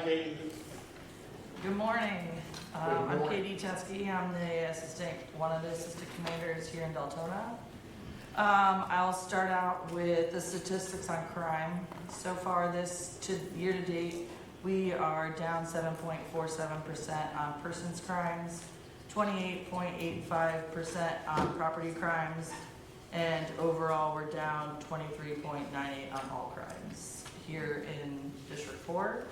Katie. Good morning. I'm morning. Katie Chesky. I'm one of the assistant commanders here in Deltona. I'll start out with the statistics on crime. So far year to date, we are down 7.47% on persons crimes, 28.85% on property crimes, and overall we're down 23.98 on all crimes here in District 4.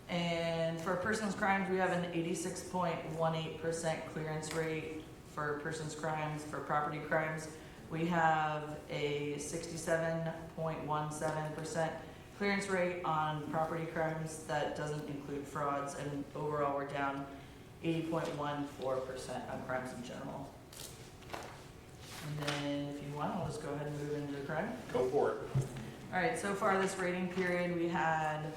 And for persons crimes, we have an 86.18% clearance rate for persons crimes. For property crimes, we have a 67.17% clearance rate on property crimes. That doesn't include frauds, and overall we're down 80.14% on crimes in general. And then if you want, I'll just go ahead and move into the crime. Go for it. All right, so far this rating period, we had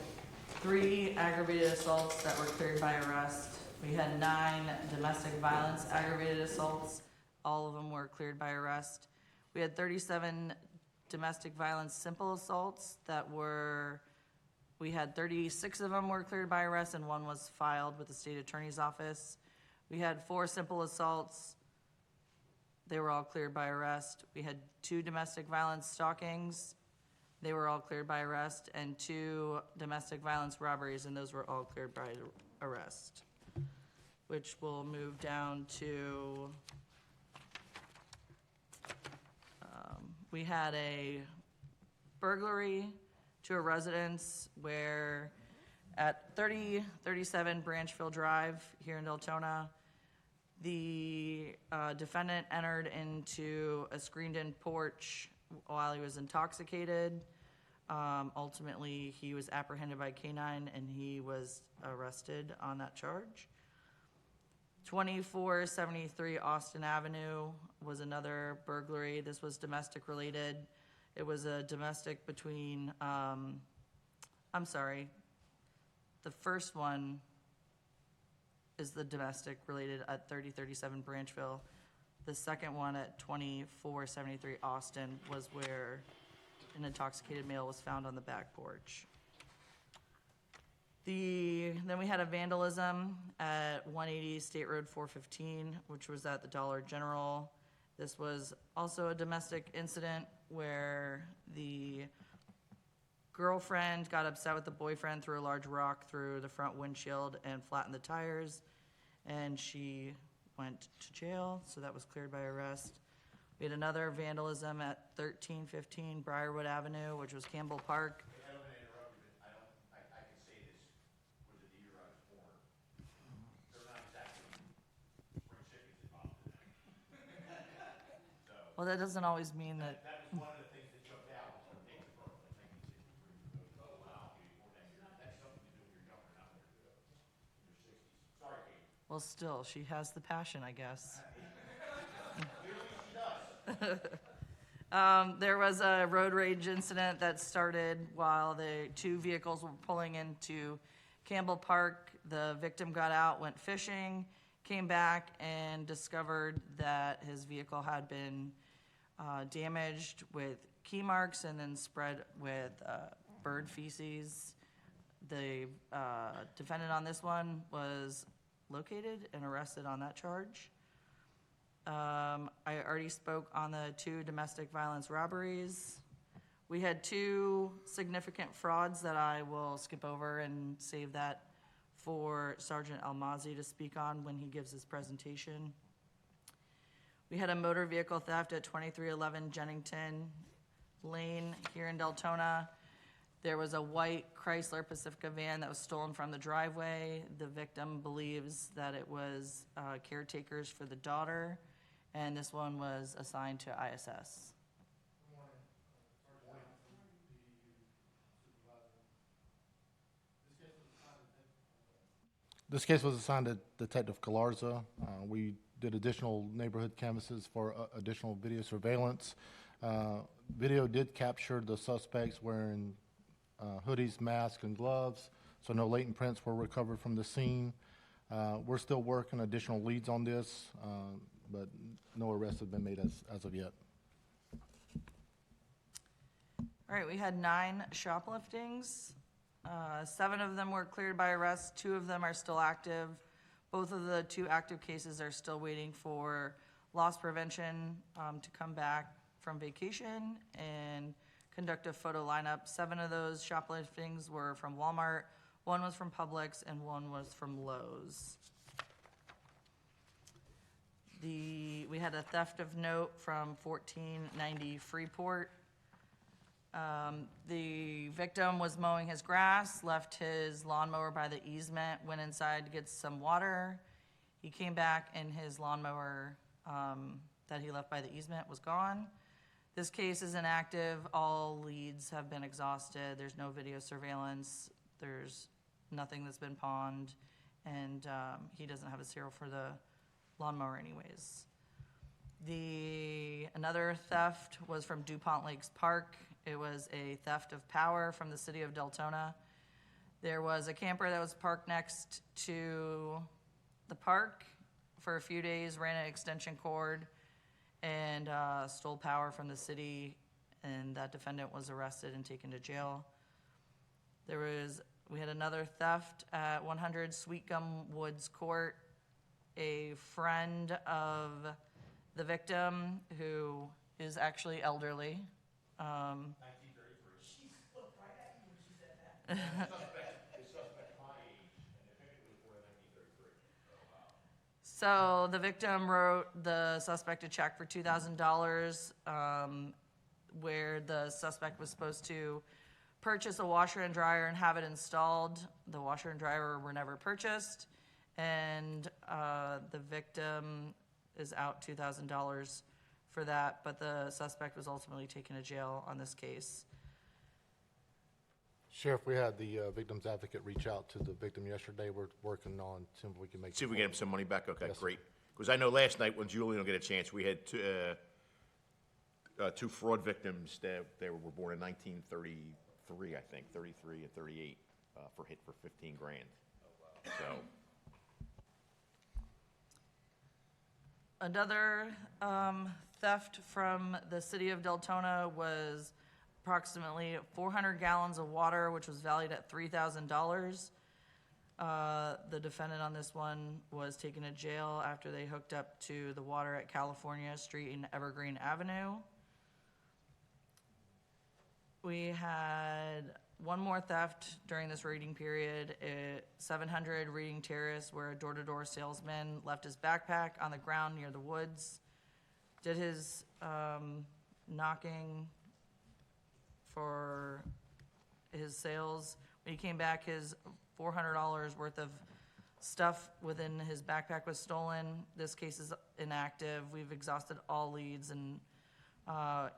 3 aggravated assaults that were cleared by arrest. We had 9 domestic violence aggravated assaults. All of them were cleared by arrest. We had 37 domestic violence simple assaults we had 36 of them were cleared by arrest, and 1 was filed with the state attorney's office. We had 4 simple assaults. They were all cleared by arrest. We had 2 domestic violence stalkings. They were all cleared by arrest, and 2 domestic violence robberies, and those were all cleared by arrest. Which will move down to, we had a burglary to a residence where at 3037 Branchville Drive here in Deltona, the defendant entered into a screened-in porch while he was intoxicated. Ultimately, he was apprehended by K-9 and he was arrested on that charge. 2473 Austin Avenue was another burglary. This was domestic related. It was a domestic between, the first one is the domestic related at 3037 Branchville. The second one at 2473 Austin was where an intoxicated male was found on the back porch. Then we had a vandalism at 180 State Road 415, which was at the Dollar General. This was also a domestic incident where the girlfriend got upset with the boyfriend, threw a large rock through the front windshield and flattened the tires, and she went to jail, so that was cleared by arrest. We had another vandalism at 1315 Briarwood Avenue, which was Campbell Park. I don't want to interrupt you, but I can say this with the deer on his corner. They're not exactly spring chickens involved in that. So, Well, that doesn't always mean that. that was one of the things that jumped out was when things were like 1963. Oh, wow. That's something to do when you're younger, not when you're in your 60s. Sorry, Kate. Well, still, she has the passion, I guess. There was a road rage incident that started while the 2 vehicles were pulling into Campbell Park. The victim got out, went fishing, came back, and discovered that his vehicle had been damaged with key marks and then spread with bird feces. The defendant on this one was located and arrested on that charge. I already spoke on the 2 domestic violence robberies. We had 2 significant frauds that I will skip over and save that for Sergeant Almazi to speak on when he gives his presentation. We had a motor vehicle theft at 2311 Jennington Lane here in Deltona. There was a white Chrysler Pacifica van that was stolen from the driveway. The victim believes that it was caretakers for the daughter, and this one was assigned to ISS. This case was assigned to Detective Galarza. We did additional neighborhood canvases for additional video surveillance. Video did capture the suspects wearing hoodies, masks, and gloves, so no latent prints were recovered from the scene. We're still working additional leads on this, but no arrests have been made as of yet. All right, we had 9 shopliftings. 7 of them were cleared by arrest, 2 of them are still active. Both of the 2 active cases are still waiting for loss prevention to come back from vacation and conduct a photo lineup. 7 of those shopliftings were from Walmart, 1 was from Publix, and 1 was from Lowe's. We had a theft of note from 1490 Freeport. The victim was mowing his grass, left his lawnmower by the easement, went inside to get some water. He came back and his lawnmower that he left by the easement was gone. This case is inactive. All leads have been exhausted. There's no video surveillance. There's nothing that's been pawned. And he doesn't have a serial for the lawnmower anyways. Another theft was from DuPont Lakes Park. It was a theft of power from the city of Deltona. There was a camper that was parked next to the park for a few days, ran an extension cord, and stole power from the city, and that defendant was arrested and taken to jail. We had another theft at 100 Sweet Gum Woods Court. A friend of the victim, who is actually elderly. 1933. She looked right at you when she said that. The suspect my age, and the victim was born in 1933. So the victim wrote the suspect a check for $2,000, where the suspect was supposed to purchase a washer and dryer and have it installed. The washer and dryer were never purchased, and the victim is out $2,000 for that, but the suspect was ultimately taken to jail on this case. Sheriff, we had the victim's advocate reach out to the victim yesterday. We're working on seeing if we can make. See if we get him some money back. Okay, Yes. great. Because I know last night when Julian will get a chance, we had 2 fraud victims that they were born in 1933, I think, 33 and 38, for 15 grand. So. Another theft from the city of Deltona was approximately 400 gallons of water, which was valued at $3,000. The defendant on this one was taken to jail after they hooked up to the water at California Street and Evergreen Avenue. We had one more theft during this raiding period at 700 Reading Terrace, where a door-to-door salesman left his backpack on the ground near the woods, did his knocking for his sales. When he came back, his $400 worth of stuff within his backpack was stolen. This case is inactive. We've exhausted all leads and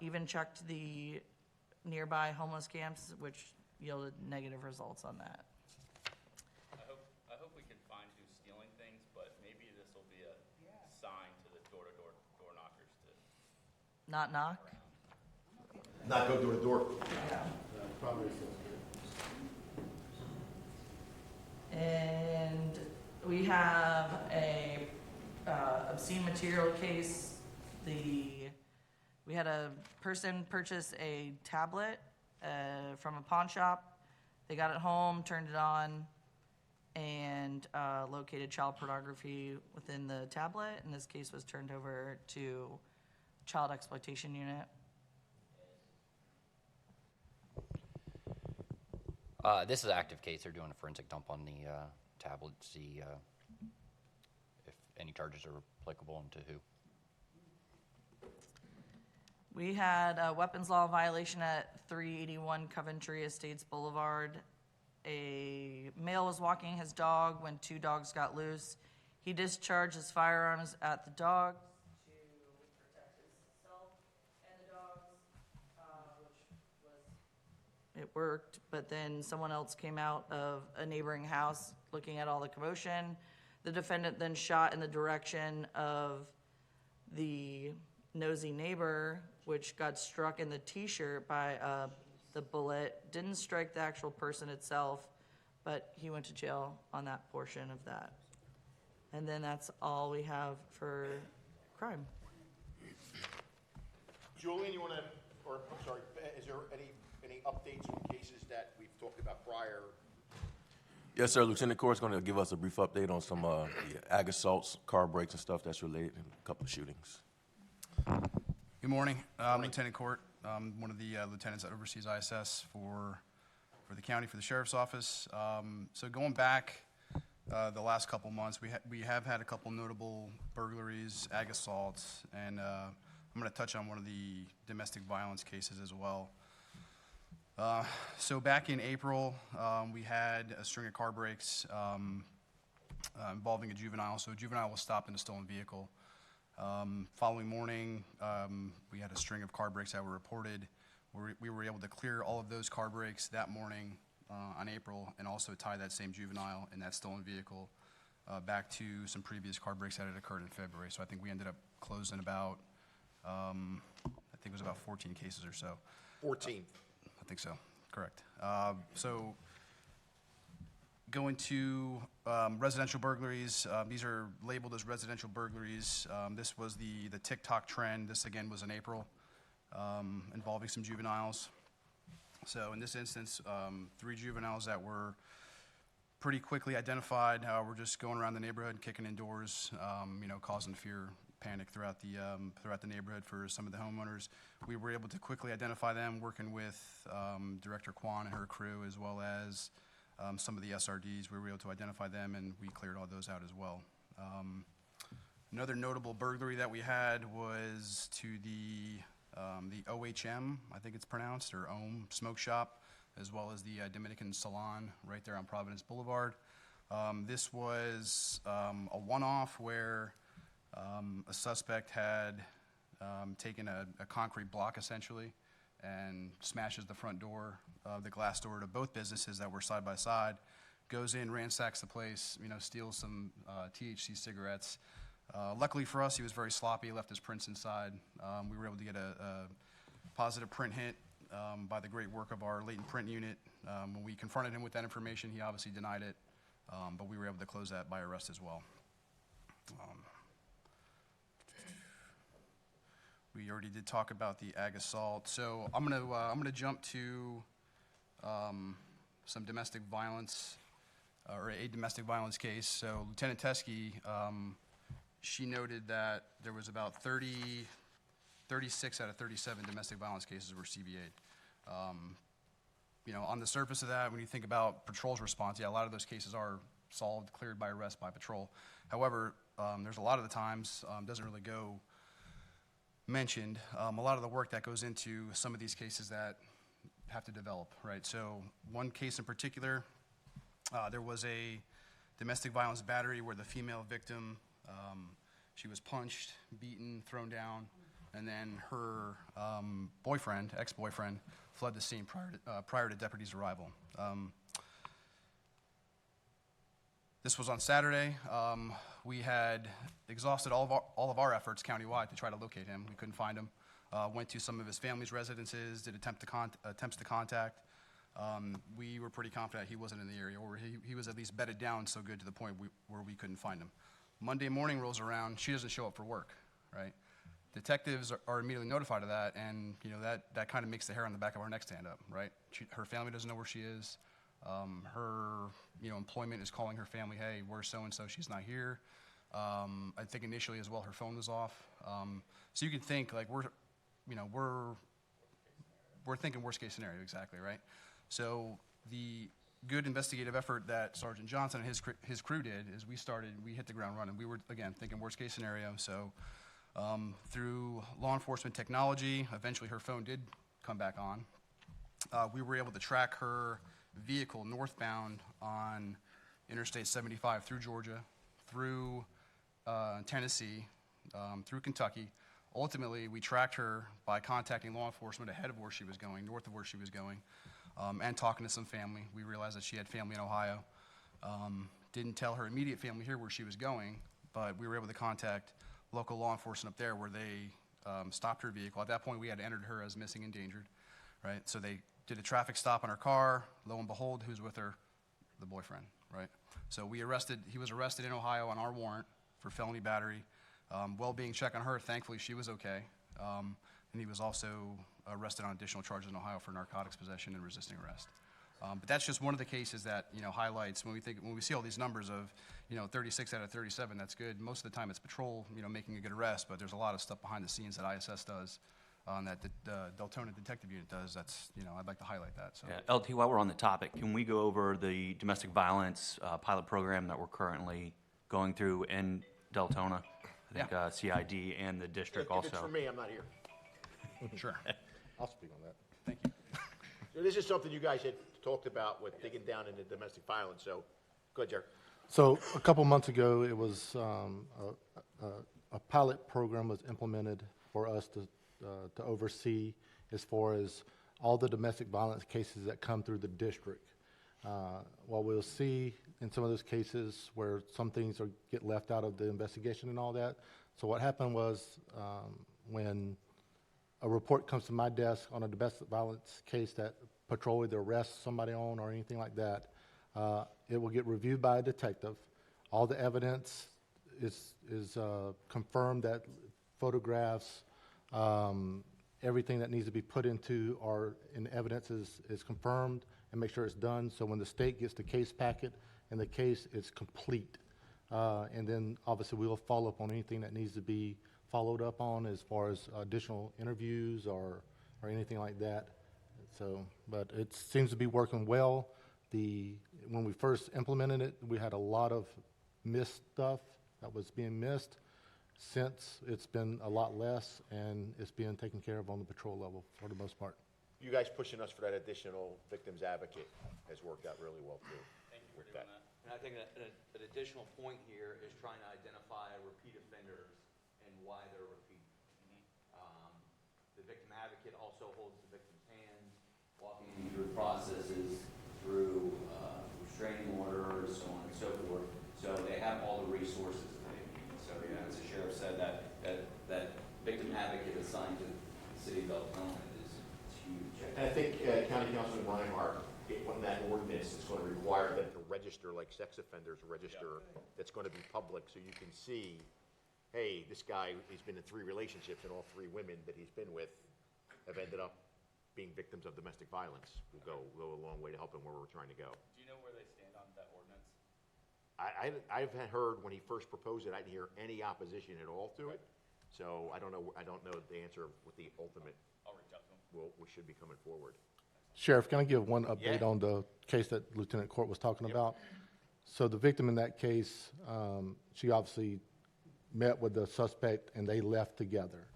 even checked the nearby homeless camps, which yielded negative results on that. I hope we can find who's stealing things, but maybe this will be a sign to the door knockers to. Not knock? Not go door to door. And we have a obscene material case. We had a person purchase a tablet from a pawn shop. They got it home, turned it on, and located child pornography within the tablet. And this case was turned over to Child Exploitation Unit. This is an active case. They're doing a forensic dump on the tablet to see if any charges are applicable and to who. We had a weapons law violation at 381 Coventry Estates Boulevard. A male was walking his dog when 2 dogs got loose. He discharged his firearms at the dog to protect himself and the dogs, it worked, but then someone else came out of a neighboring house looking at all the commotion. The defendant then shot in the direction of the nosy neighbor, which got struck in the t-shirt by the bullet. Didn't strike the actual person itself, but he went to jail on that portion of that. And then that's all we have for crime. Julian, you want to, or, I'm sorry, is there any any updates on cases that we've talked about prior? Yes, sir. Lieutenant Court's going to give us a brief update on some the ag assaults, car breaks, and stuff that's related, and a couple of shootings. Good morning. I'm Lieutenant Court. I'm one of the lieutenants that oversees ISS for the county, for the sheriff's office. So going back the last couple months, we have had a couple notable burglaries, ag assaults, and I'm going to touch on one of the domestic violence cases as well. So back in April, we had a string of car breaks involving a juvenile. So a juvenile was stopped in a stolen vehicle. Following morning, we had a string of car breaks that were reported. We were able to clear all of those car breaks that morning on April, and also tie that same juvenile in that stolen vehicle back to some previous car breaks that had occurred in February. So I think we ended up closing about, I think it was about 14 cases or so. 14. I think so, correct. So going to residential burglaries, these are labeled as residential burglaries. This was the TikTok trend. This again was in April, involving some juveniles. So in this instance, 3 juveniles that were pretty quickly identified. Were just going around the neighborhood, kicking in doors, causing fear, panic throughout the neighborhood for some of the homeowners. We were able to quickly identify them, working with Director Kwan and her crew, as well as some of the SRDs. We were able to identify them, and we cleared all those out as well. Another notable burglary that we had was to the OHM, I think it's pronounced, or OM Smoke Shop, as well as the Dominican Salon right there on Providence Boulevard. This was a one-off where a suspect had taken a concrete block, essentially, and smashes the front door, the glass door to both businesses that were side by side, goes in, ransacks the place, steals some THC cigarettes. Luckily for us, he was very sloppy, left his prints inside. We were able to get a positive print hit by the great work of our latent print unit. When we confronted him with that information, he obviously denied it, but we were able to close that by arrest as well. We already did talk about the ag assault, so I'm gonna jump to some domestic violence, or a domestic violence case. So Lieutenant Teskey, she noted that there was about 36 out of 37 domestic violence cases were CVA'd. On the surface of that, when you think about patrol's response, yeah, a lot of those cases are solved, cleared by arrest by patrol. However, there's a lot of the times, doesn't really go mentioned, a lot of the work that goes into some of these cases that have to develop, right? So one case in particular, there was a domestic violence battery where the female victim, she was punched, beaten, thrown down, and then her boyfriend, ex-boyfriend, fled the scene prior to deputies' arrival. This was on Saturday. We had exhausted all of our efforts countywide to try to locate him. We couldn't find him. Went to some of his family's residences, did attempts to contact. We were pretty confident he wasn't in the area, or he was at least bedded down so good to the point where we couldn't find him. Monday morning rolls around, she doesn't show up for work, right? Detectives are immediately notified of that, and that kind of makes the hair on the back of our neck stand up, right? Her family doesn't know where she is. Her employment is calling her family, hey, where's so-and-so, she's not here. I think initially as well her phone was off. So you can think like we're thinking worst case scenario, exactly, right? So the good investigative effort that Sergeant Johnson and his crew did is we hit the ground running. We were, again, thinking worst case scenario. So through law enforcement technology, eventually her phone did come back on. We were able to track her vehicle northbound on Interstate 75 through Georgia, through Tennessee, through Kentucky. Ultimately, we tracked her by contacting law enforcement ahead of where she was going, north of where she was going, and talking to some family. We realized that she had family in Ohio. Didn't tell her immediate family here where she was going, but we were able to contact local law enforcement up there where they stopped her vehicle. At that point, we had entered her as missing endangered, right? So they did a traffic stop on her car. Lo and behold, who's with her? The boyfriend, right? So he was arrested in Ohio on our warrant for felony battery. Well-being check on her, thankfully she was okay. and he was also arrested on additional charges in Ohio for narcotics possession and resisting arrest. But that's just one of the cases that, highlights when we see all these numbers of, 36 out of 37, that's good. Most of the time it's patrol, making a good arrest, but there's a lot of stuff behind the scenes that ISS does, that the Deltona Detective Unit does. That's, I'd like to highlight that, so. Yeah, LT, while we're on the topic, can we go over the domestic violence pilot program that we're currently going through in Deltona? I think CID and the district also. If it's for me, I'm not here. Sure. I'll speak on that. Thank you. So this is something you guys had talked about with digging down into domestic violence, so, go ahead, Jerry. So a couple months ago, it was a pilot program was implemented for us to oversee as far as all the domestic violence cases that come through the district. What we'll see in some of those cases where some things get left out of the investigation and all that. So what happened was when a report comes to my desk on a domestic violence case that patrol either arrests somebody on or anything like that, it will get reviewed by a detective. All the evidence is confirmed, that photographs, everything that needs to be put into evidence is confirmed, and make sure it's done. So when the state gets the case packet and the case is complete, and then obviously we'll follow up on anything that needs to be followed up on as far as additional interviews or anything like that. So, but it seems to be working well. When we first implemented it, we had a lot of missed stuff that was being missed. Since, it's been a lot less, and it's being taken care of on the patrol level for the most part. You guys pushing us for that additional victims advocate has worked out really well, too. Thank you for doing that. And I think an additional point here is trying to identify repeat offenders and why they're repeat. The victim advocate also holds the victim's hand, walking through processes, through restraining orders, so on and so forth. So they have all the resources that they need. So, as the sheriff said, that victim advocate assigned to the city of Deltona is huge. And I think County Councilman Reinhardt, when that ordinance is going to require them to register, like sex offenders register, that's going to be public, so you can see, hey, this guy, he's been in 3 relationships, and all 3 women that he's been with have ended up being victims of domestic violence. Will go a long way to help him where we're trying to go. Do you know where they stand on that ordinance? I've heard when he first proposed it, I didn't hear any opposition at all to it. So I don't know the answer with the ultimate. I'll reach out to them. We should be coming forward. Sheriff, can I give one update Yeah. on the case that Lieutenant Court was talking about? So the victim in that case, she obviously met with the suspect and they left together.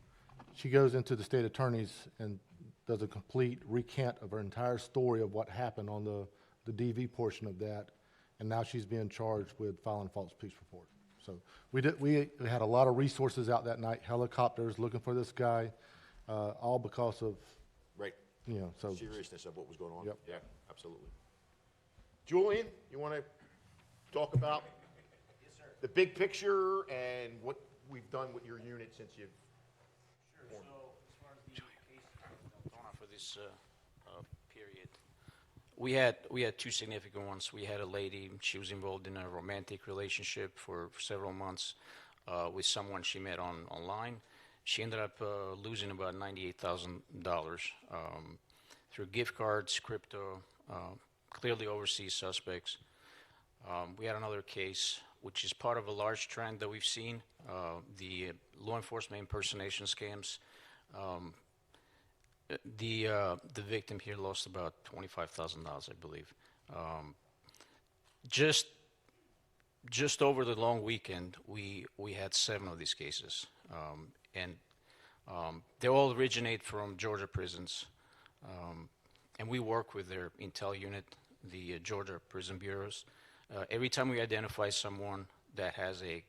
She goes into the state attorney's and does a complete recant of her entire story of what happened on the DV portion of that, and now she's being charged with filing false police report. So we had a lot of resources out that night, helicopters looking for this guy, all because of, Right. so. Seriousness of what was going on. Yep. Yeah, absolutely. Julian, you want to talk about the big picture and what we've done with your unit since you've Sure. So as far as the cases in Deltona for this period, we had 2 significant ones. We had a lady, she was involved in a romantic relationship for several months with someone she met online. She ended up losing about $98,000 through gift cards, crypto, clearly overseas suspects. We had another case, which is part of a large trend that we've seen, the law enforcement impersonation scams. The victim here lost about $25,000, I believe. Just over the long weekend, we had 7 of these cases, and they all originate from Georgia prisons, and we work with their intel unit, the Georgia prison bureaus. Every time we identify someone that has a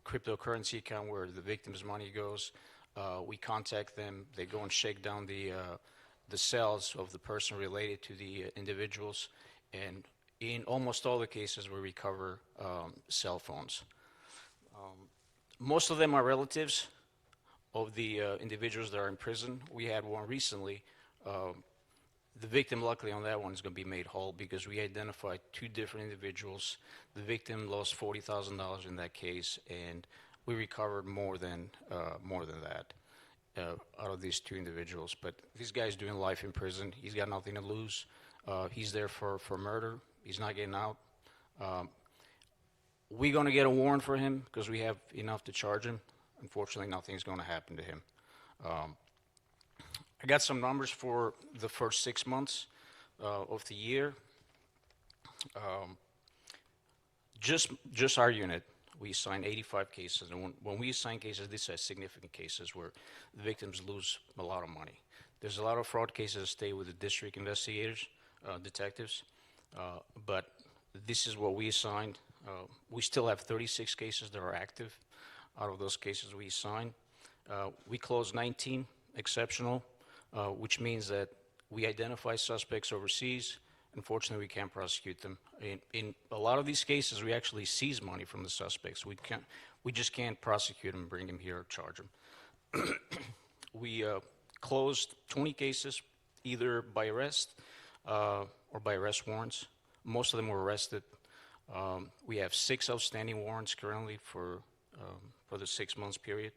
cryptocurrency account where the victim's money goes, we contact them. They go and shake down the cells of the person related to the individuals, and in almost all the cases, we recover cell phones. Most of them are relatives of the individuals that are in prison. We had one recently. The victim, luckily on that one, is going to be made whole because we identified 2 different individuals. The victim lost $40,000 in that case, and we recovered more than that. out of these two individuals. But this guy's doing life in prison. He's got nothing to lose. He's there for murder. He's not getting out. We're going to get a warrant for him because we have enough to charge him. Unfortunately, nothing's going to happen to him. I got some numbers for the first 6 months of the year. Just our unit, we assigned 85 cases. And when we assign cases, these are significant cases where the victims lose a lot of money. There's a lot of fraud cases that stay with the district investigators, detectives, but this is what we assigned. We still have 36 cases that are active out of those cases we assigned. We closed 19 exceptional, which means that we identify suspects overseas. Unfortunately, we can't prosecute them. In a lot of these cases, we actually seize money from the suspects. We just can't prosecute them, bring them here, or charge them. We closed 20 cases, either by arrest or by arrest warrants. Most of them were arrested. We have 6 outstanding warrants currently for the 6 months period.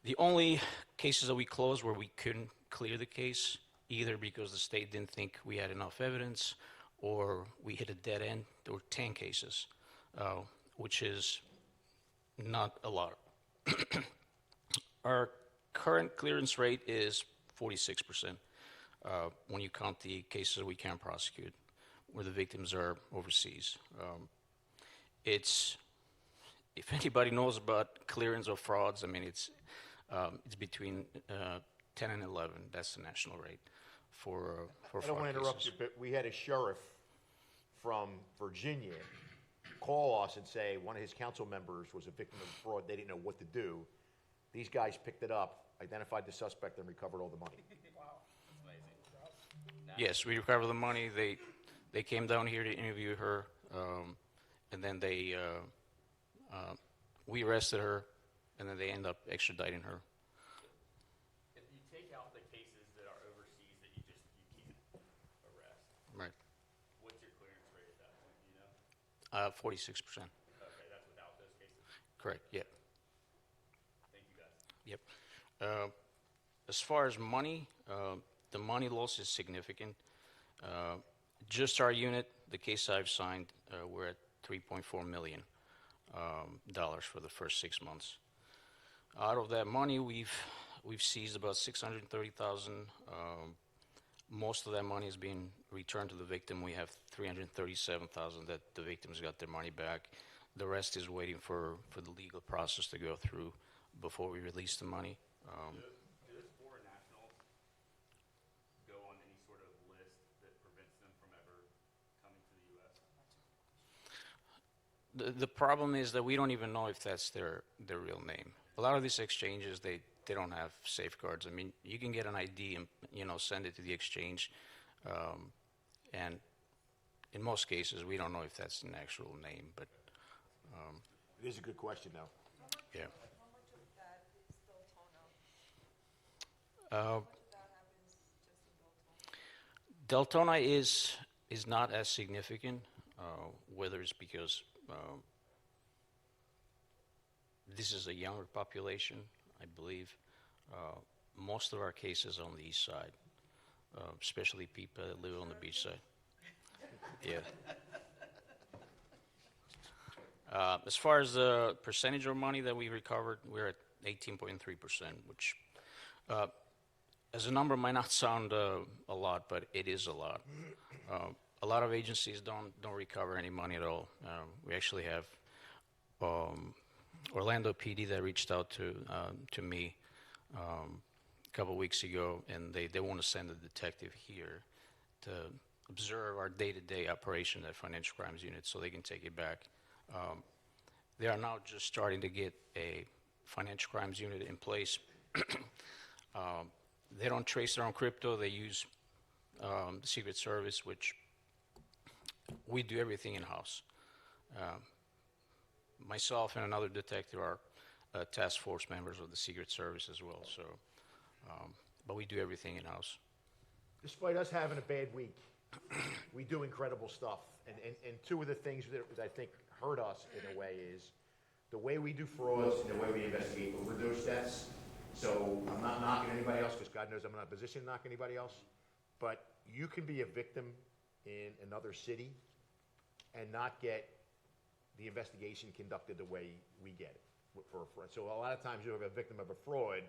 The only cases that we closed where we couldn't clear the case, either because the state didn't think we had enough evidence or we hit a dead end, there were 10 cases, which is not a lot. Our current clearance rate is 46% when you count the cases we can prosecute, where the victims are overseas. If anybody knows about clearance of frauds, I mean, it's between 10 and 11. That's the national rate for fraud I don't want to interrupt cases. you, but we had a sheriff from Virginia call us and say one of his council members was a victim of fraud. They didn't know what to do. These guys picked it up, identified the suspect, and recovered all the money. Yes, we recovered the money. They came down here to interview her, and then we arrested her, and then they end up extraditing her. If you take out the cases that are overseas that you can't arrest, Right. what's your clearance rate at that point, do you know? 46%. Okay, that's without those cases? Correct, yeah. Thank you, guys. Yep. As far as money, the money loss is significant. Just our unit, the case I've signed, we're at $3.4 million for the first 6 months. Out of that money, we've seized about $630,000. Most of that money is being returned to the victim. We have $337,000 that the victims got their money back. The rest is waiting for the legal process to go through before we release the money. Do those foreign nationals go on any sort of list that prevents them from ever coming to the U.S.? The problem is that we don't even know if that's their real name. A lot of these exchanges, they don't have safeguards. I mean, you can get an ID and, send it to the exchange. And in most cases, we don't know if that's an actual name, but, It is a good question, though. yeah. How much of that is Deltona? How much of that happens just in Deltona? Deltona is not as significant, whether it's because this is a younger population, I believe. Most of our cases are on the east side, especially people that live on the beach side. Yeah. As far as the percentage of money that we recovered, we're at 18.3%, which as a number might not sound a lot, but it is a lot. A lot of agencies don't recover any money at all. We actually have Orlando PD that reached out to me a couple weeks ago, and they want to send a detective here to observe our day-to-day operation at Financial Crimes Unit so they can take it back. They are now just starting to get a Financial Crimes Unit in place. They don't trace their own crypto. They use the Secret Service, which we do everything in-house. Myself and another detective are task force members of the Secret Service as well. So, but we do everything in-house. Despite us having a bad week, we do incredible stuff. And two of the things that I think hurt us in a way is the way we do frauds and the way we investigate overdose deaths So I'm not knocking anybody else, because God knows I'm not in a position to knock anybody else. But you can be a victim in another city and not get the investigation conducted the way we get it for a fraud. So a lot of times you have a victim of a fraud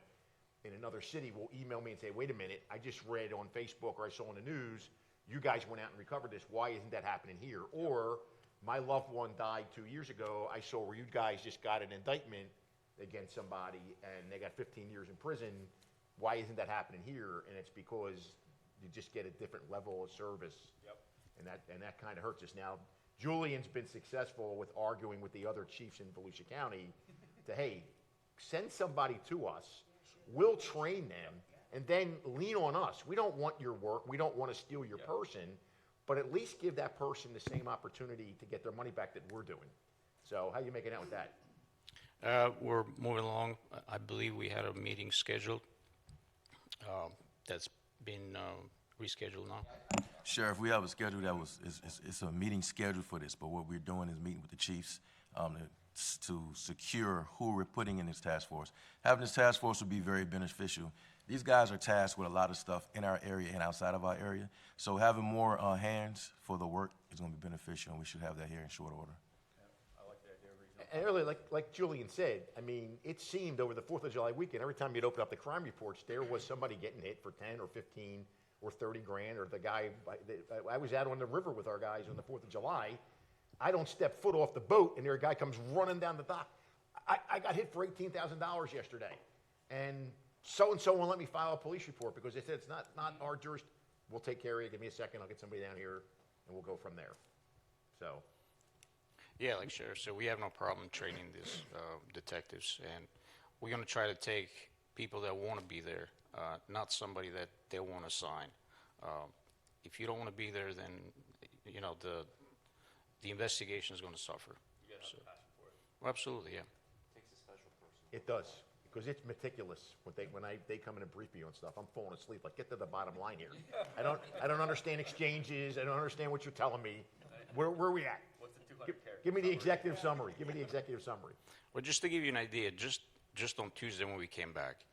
in another city will email me and say, wait a minute, I just read on Facebook or I saw on the news, you guys went out and recovered this. Why isn't that happening here? Or my loved one died 2 years ago. I saw where you guys just got an indictment against somebody and they got 15 years in prison. Why isn't that happening here? And it's because you just get a different level of service. Yep. And that kind of hurts us. Now, Julian's been successful with arguing with the other chiefs in Volusia County to, hey, send somebody to us. We'll train them and then lean on us. We don't want your work. We don't want to steal your person, but at least give that person the same opportunity to get their money back that we're doing. So how you making out with that? We're moving along. I believe we had a meeting scheduled. That's been rescheduled now. Sheriff, we have a schedule that it's a meeting scheduled for this, but what we're doing is meeting with the chiefs to secure who we're putting in this task force. Having this task force would be very beneficial. These guys are tasked with a lot of stuff in our area and outside of our area, so having more hands for the work is going to be beneficial, and we should have that here in short order. I like the idea of regional. And earlier, like Julian said, I mean, it seemed over the 4th of July weekend, every time you'd open up the crime reports, there was somebody getting hit for 10 or 15 or 30 grand, or the guy, I was out on the river with our guys on the 4th of July. I don't step foot off the boat, and there a guy comes running down the dock. I got hit for $18,000 yesterday, and so-and-so won't let me file a police report because they said it's not our jurisdiction. We'll take care of you. Give me a second. I'll get somebody down here, and we'll go from there. So. Yeah, like Sheriff said, we have no problem training these detectives, and we're going to try to take people that want to be there, not somebody that they want to sign. If you don't want to be there, then you know the investigation is going to suffer. You got a passion for it. Well, absolutely, yeah. Takes a special person. It does, because it's meticulous when they come in and brief me on stuff. I'm falling asleep. Like, get to the bottom line here. I don't understand exchanges. I don't understand what you're telling me. Where are we at? What's the 200 character? Give me the executive summary. Give me the executive summary. Well, just to give you an idea, just on Tuesday when we came back,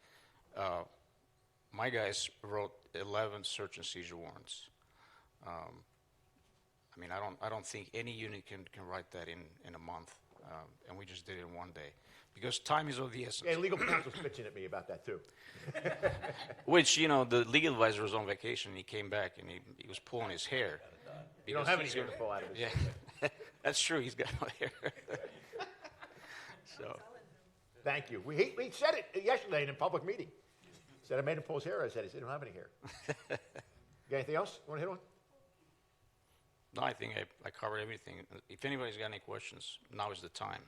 my guys wrote 11 search and seizure warrants. I mean, I don't think any unit can write that in a month, and we just did it in one day. Because time is of the essence. Yeah, legal counsel's bitching at me about that, too. Which, you know, the legal advisor was on vacation, and he came back, and he was pulling his hair. You don't have any hair to pull out of his Yeah, head. that's true, he's got no hair. So, Thank you. He said it yesterday in a public meeting. Said I made him pull his hair. I said, he don't have any hair. Got anything else you want to hit on? no, I think I covered everything. If anybody's got any questions, now is the time.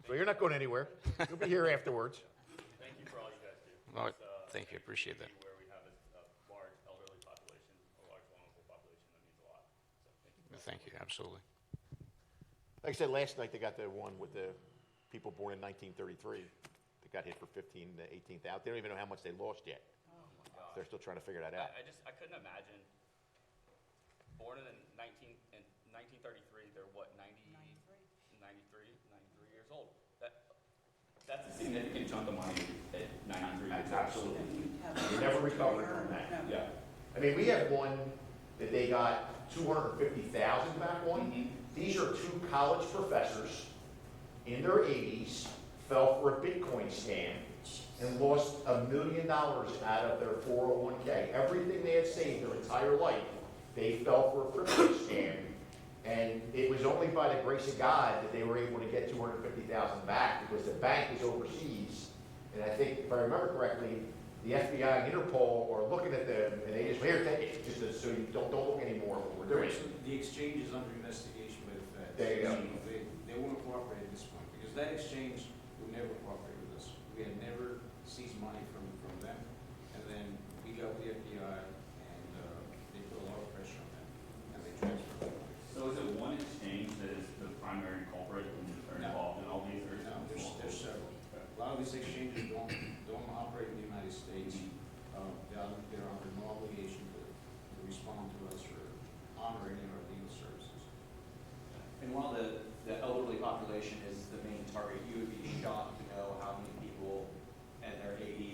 So you're not going anywhere. You'll be here afterwards. Thank you for all you guys do. No, thank you, appreciate that. Where we have a large elderly population, a large vulnerable population, that means a lot. So thank you. Thank you, absolutely. Like I said, last night they got the one with the people born in 1933 that got hit for 15 to 18,000. They don't even know how much they lost yet. Oh my God. They're still trying to figure that out. I couldn't imagine. Born in 1933, they're what, 93 years old. That's a significant chunk of money at 93 years old. Absolutely. You never recovered from that. Yeah. I mean, we had one that they got 250,000 back on. These are 2 college professors in their 80s, fell for a Bitcoin scam and lost $1 million out of their 401k. Everything they had saved their entire life, they fell for a crypto scam. And it was only by the grace of God that they were able to get 250,000 back because the bank is overseas. And I think, if I remember correctly, the FBI and Interpol are looking at them and they just, here, take it, just so you don't look anymore at what we're doing. The exchange is under investigation by the feds. There you go. They won't cooperate at this point, because that exchange would never cooperate with us. We had never seized money from them, and then we got with the FBI, and they put a lot of pressure on them, and they transferred the money. So is it one exchange that is the primary culprit and are involved in all these? Or No, there's several. A lot of these exchanges don't operate in the United States. They're under no obligation to respond to us or honor any of our legal services. And while the elderly population is the main target, you would be shocked to know how many people in their 80s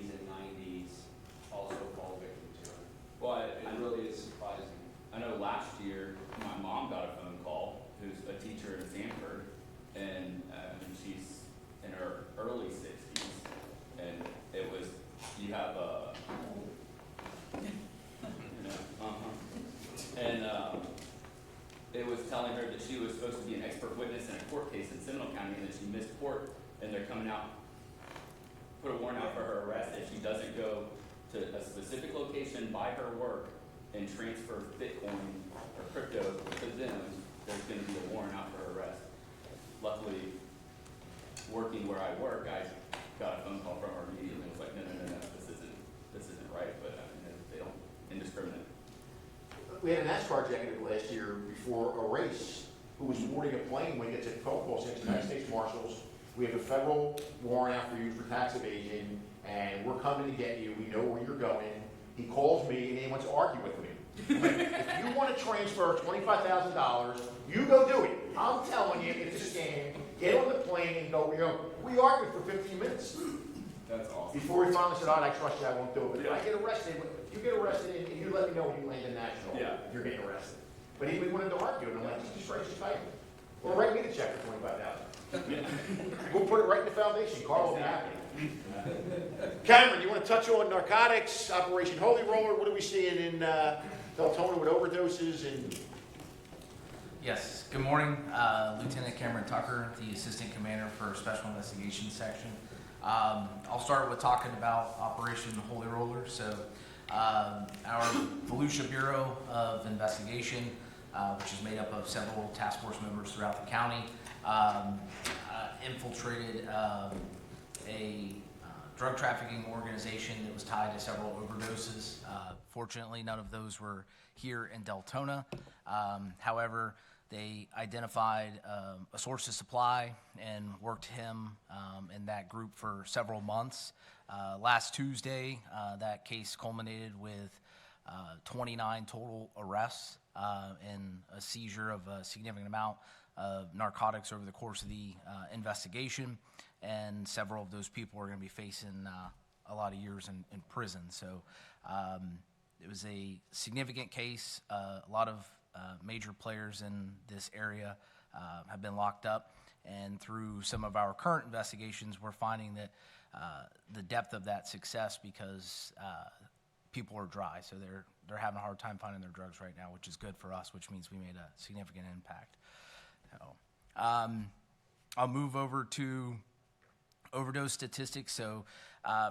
have you know, and it was telling her that she was supposed to be an expert witness in a court case in Seminole County, and that she missed court, and they're coming out, put a warrant out for her arrest if she doesn't go to a specific location, buy her work, and transfer Bitcoin or crypto to them. There's going to be a warrant out for her arrest. Luckily, working where I work, I got a phone call from her immediately. It was like, no, this isn't right. But they don't indiscriminate. We had an NASCAR executive last year before a race who was boarding a plane when he gets a phone call saying, United States Marshals, we have a federal warrant out for you for tax evasion, and we're coming to get you. We know where you're going. He calls me and he wants to argue with me. I'm like, if you want to transfer $25,000, you go do it. I'm telling you, it's a scam. Get on the plane and go. We argued for 15 minutes. That's awesome. Before he finally said, all right, I trust you, I won't do it. But if I get arrested, you get arrested, and you let me know when you land in Nashville. Yeah. You're getting arrested. But he wanted to argue, and I'm like, just raise your title. Or write me the check for $25,000. We'll put it right in the foundation. Carl will be happy. Cameron, you want to touch on narcotics, Operation Holy Roller? What are we seeing in Deltona with overdoses and? Yes, good morning. Lieutenant Cameron Tucker, the Assistant Commander for Special Investigations Section. I'll start with talking about Operation Holy Roller. So our Volusia Bureau of Investigation, which is made up of several task force members throughout the county, infiltrated a drug trafficking organization that was tied to several overdoses. Fortunately, none of those were here in Deltona. However, they identified a source of supply and worked him in that group for several months. Last Tuesday, that case culminated with 29 total arrests and a seizure of a significant amount of narcotics over the course of the investigation, and several of those people are going to be facing a lot of years in prison. So it was a significant case. A lot of major players in this area have been locked up, and through some of our current investigations, we're finding that the depth of that success, because people are dry, so they're having a hard time finding their drugs right now, which is good for us, which means we made a significant impact. So, I'll move over to overdose statistics. So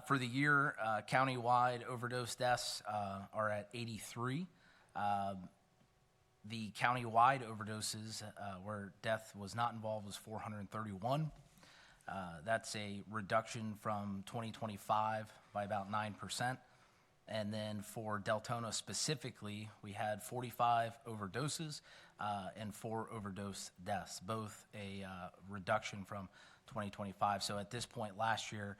for the year, countywide overdose deaths are at 83. The countywide overdoses where death was not involved was 431. That's a reduction from 2025 by about 9%. And then for Deltona specifically, we had 45 overdoses and 4 overdose deaths, both a reduction from 2025. So at this point last year,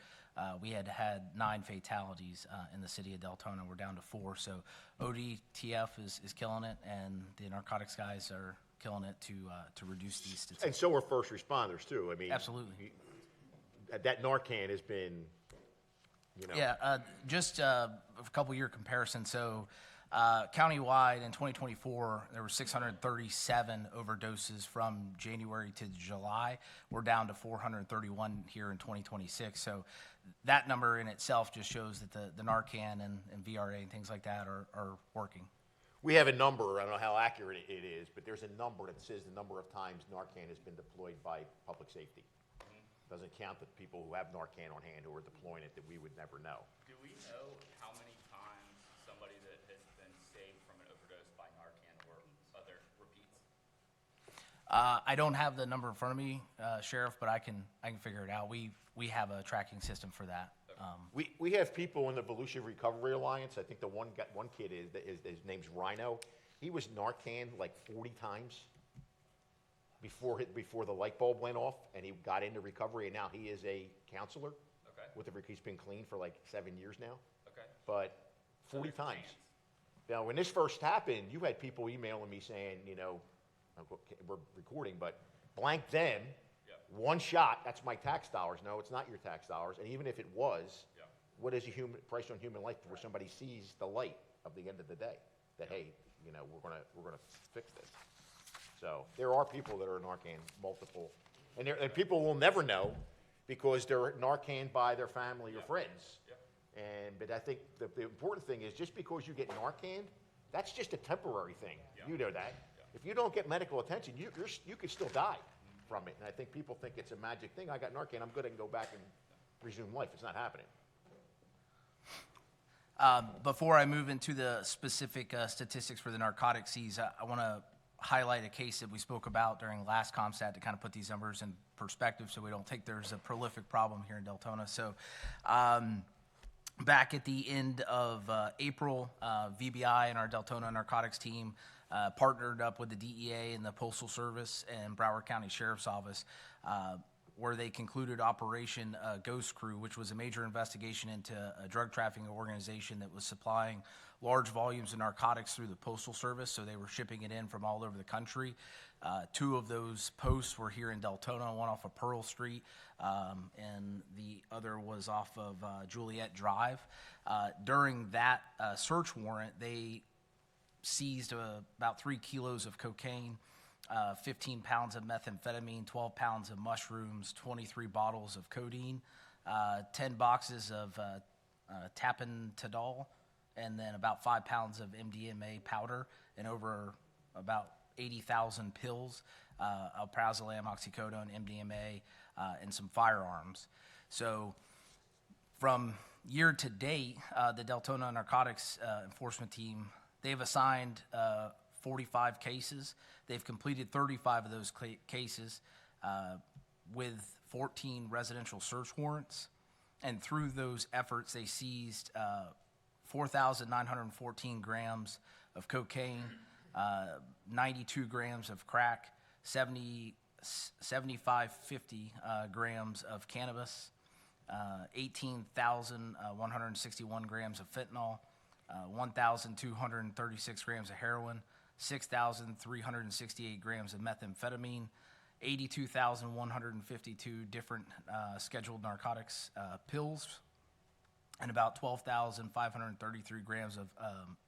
we had 9 fatalities in the city of Deltona. We're down to 4. So ODTF is killing it, and the narcotics guys are killing it to reduce these statistics. And so are first responders too. I mean, absolutely. That Narcan has been, Yeah, just a couple-year comparison. So countywide in 2024, there were 637 overdoses from January to July. We're down to 431 here in 2026. So that number in itself just shows that the Narcan and VRA and things like that are working. we have a number, I don't know how accurate it is, but there's a number that says the number of times Narcan has been deployed by public safety. Doesn't count the people who have Narcan on hand who are deploying it that we would never know. Do we know how many times somebody that has been saved from an overdose by Narcan or other repeats? I don't have the number in front of me, Sheriff, but I can figure it out. We have a tracking system for that. We have people in the Volusia Recovery Alliance. I think the one kid his name's Rhino. He was Narcan like 40 times before the light bulb went off, and he got into recovery, and now he is a counselor. Okay. He's been clean for like 7 years now. Okay. But 40 there's times. chance. Now, when this first happened, you had people emailing me saying, we're recording, but blank them. Yep. One shot, that's my tax dollars. No, it's not your tax dollars. And even if it was, Yep. what is a price on human life where somebody sees the light of the end of the day? That, hey, we're gonna fix this. So there are people that are Narcan multiple, and people will never know because they're Narcan by their family or friends. Yep. And but I think the important thing is just because you get Narcan, that's just a temporary thing. You know that. If you don't get medical attention, you could still die from it. And I think people think it's a magic thing. I got Narcan, I'm good, I can go back and resume life. It's not happening. Before I move into the specific statistics for the narcotic seize, I want to highlight a case that we spoke about during last CompStat to kind of put these numbers in perspective so we don't think there's a prolific problem here in Deltona. So back at the end of April, VBI and our Deltona narcotics team partnered up with the DEA and the Postal Service and Broward County Sheriff's Office where they concluded Operation Ghost Crew, which was a major investigation into a drug trafficking organization that was supplying large volumes of narcotics through the Postal Service, so they were shipping it in from all over the country. Two of those posts were here in Deltona, one off of Pearl Street, and the other was off of Juliet Drive. During that search warrant, they seized about 3 kilos of cocaine, 15 pounds of methamphetamine, 12 pounds of mushrooms, 23 bottles of codeine, 10 boxes of tapentadol, and then about 5 pounds of MDMA powder, and over about 80,000 pills, alprazolam, oxycodone, MDMA, and some firearms. So from year to date, the Deltona Narcotics Enforcement Team, they've assigned 45 cases. They've completed 35 of those cases with 14 residential search warrants. And through those efforts, they seized 4,914 grams of cocaine, 92 grams of crack, 7,550 grams of cannabis, 18,161 grams of fentanyl, 1,236 grams of heroin, 6,368 grams of methamphetamine, 82,152 different scheduled narcotics pills, and about 12,533 grams of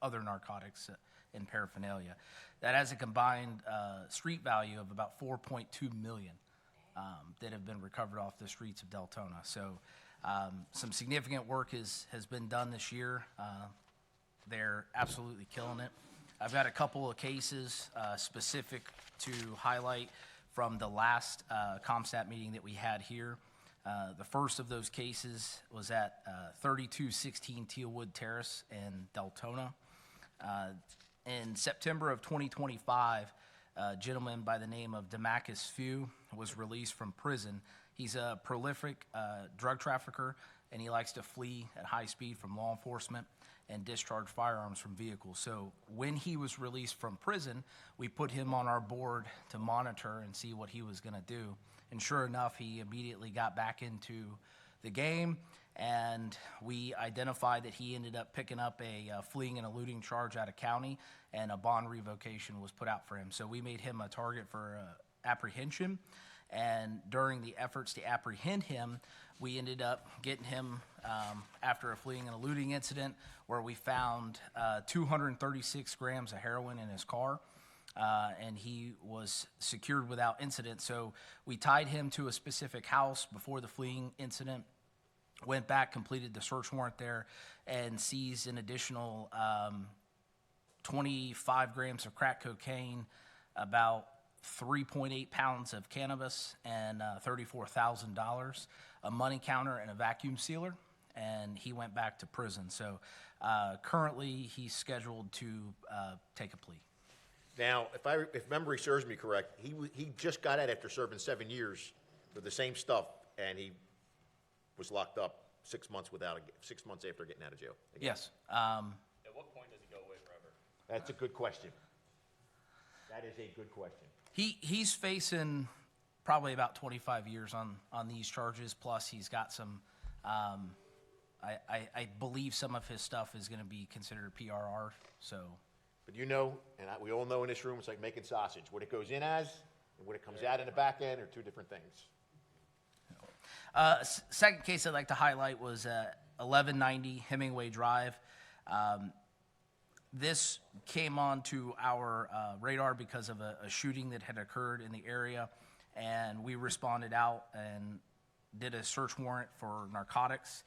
other narcotics and paraphernalia. That has a combined street value of about $4.2 million that have been recovered off the streets of Deltona. So some significant work has been done this year. They're absolutely killing it. I've got a couple of cases specific to highlight from the last CompStat meeting that we had here. The first of those cases was at 3216 Tealwood Terrace in Deltona. In September of 2025, a gentleman by the name of Demarcus Few was released from prison. He's a prolific drug trafficker, and he likes to flee at high speed from law enforcement and discharge firearms from vehicles. So when he was released from prison, we put him on our board to monitor and see what he was going to do. And sure enough, he immediately got back into the game, and we identified that he ended up picking up a fleeing and eluding charge out of county, and a bond revocation was put out for him. So we made him a target for apprehension, and during the efforts to apprehend him, we ended up getting him after a fleeing and eluding incident where we found 236 grams of heroin in his car. And he was secured without incident. So we tied him to a specific house before the fleeing incident, went back, completed the search warrant there, and seized an additional 25 grams of crack cocaine, about 3.8 pounds of cannabis, and $34,000, a money counter, and a vacuum sealer. And he went back to prison. So currently he's scheduled to take a plea. Now, if memory serves me correct, he just got out after serving 7 years for the same stuff, and he was locked up 6 months after getting out of jail. Yes. At what point does he go away forever? That's a good question. That is a good question. He's facing probably about 25 years on these charges, plus he's got some, I believe some of his stuff is going to be considered PRR, so. But you know, and we all know in this room, it's like making sausage. What it goes in as and what it comes out in the back end are two different things. Second case I'd like to highlight was 1190 Hemingway Drive. This came onto our radar because of a shooting that had occurred in the area, and we responded out and did a search warrant for narcotics.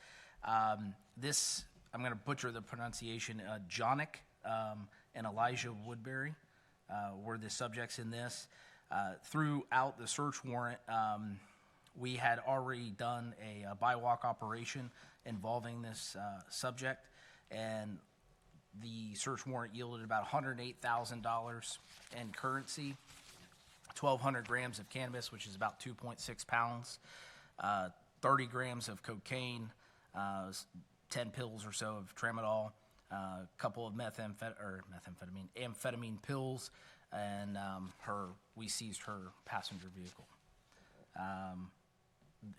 This I'm going to butcher the pronunciation, Jonick and Elijah Woodbury were the subjects in this. Throughout the search warrant, we had already done a buy-walk operation involving this subject, and the search warrant yielded about $108,000 in currency, 1,200 grams of cannabis, which is about 2.6 pounds, 30 grams of cocaine, 10 pills or so of tramadol, a couple of amphetamine pills, and we seized her passenger vehicle.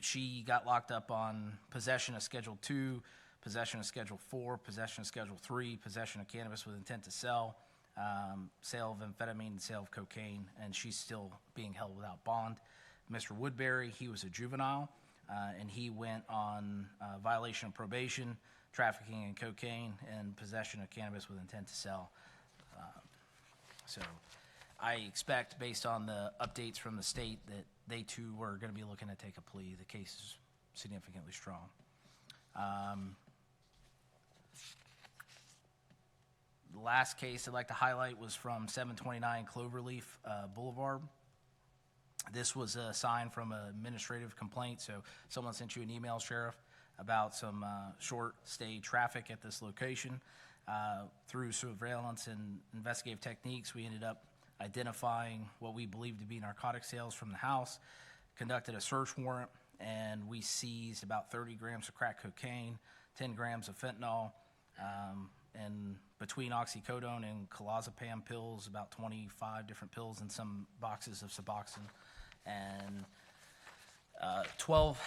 She got locked up on possession of Schedule 2, possession of Schedule 4, possession of Schedule 3, possession of cannabis with intent to sell, sale of amphetamine, and sale of cocaine, and she's still being held without bond. Mr. Woodbury, he was a juvenile, and he went on violation of probation, trafficking in cocaine, and possession of cannabis with intent to sell. So I expect, based on the updates from the state, that they too are going to be looking to take a plea. The case is significantly strong. The last case I'd like to highlight was from 729 Cloverleaf Boulevard. This was a sign from an administrative complaint, so someone sent you an email, Sheriff, about some short-stay traffic at this location. Through surveillance and investigative techniques, we ended up identifying what we believed to be narcotic sales from the house, conducted a search warrant, and we seized about 30 grams of crack cocaine, 10 grams of fentanyl, and between oxycodone and clozapam pills, about 25 different pills and some boxes of Suboxone, and 12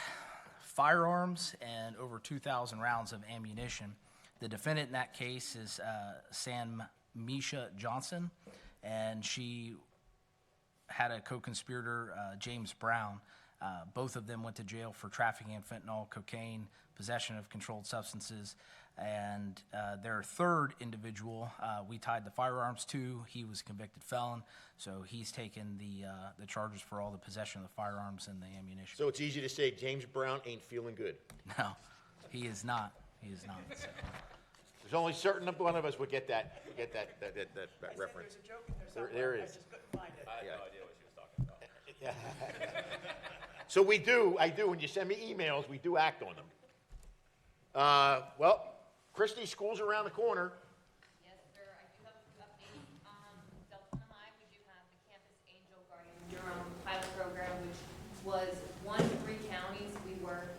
firearms and over 2,000 rounds of ammunition. The defendant in that case is Misha Johnson, and she had a co-conspirator, James Brown. Both of them went to jail for trafficking in fentanyl, cocaine, possession of controlled substances, and their third individual, we tied the firearms to. He was a convicted felon, so he's taken the charges for all the possession of the firearms and the ammunition. So it's easy to say James Brown ain't feeling good. No, he is not. He is not. So. There's only certain one of us would get that reference. There's a joke in there somewhere. There I is. just couldn't find it. I had no idea what she was talking about. So I do, when you send me emails, we do act on them. Well, Christie, school's around the corner. Yes, sir. I do have a few updates. Deltona High, we do have the Campus Angel Guardian Durham pilot program, which was one of 3 counties. We were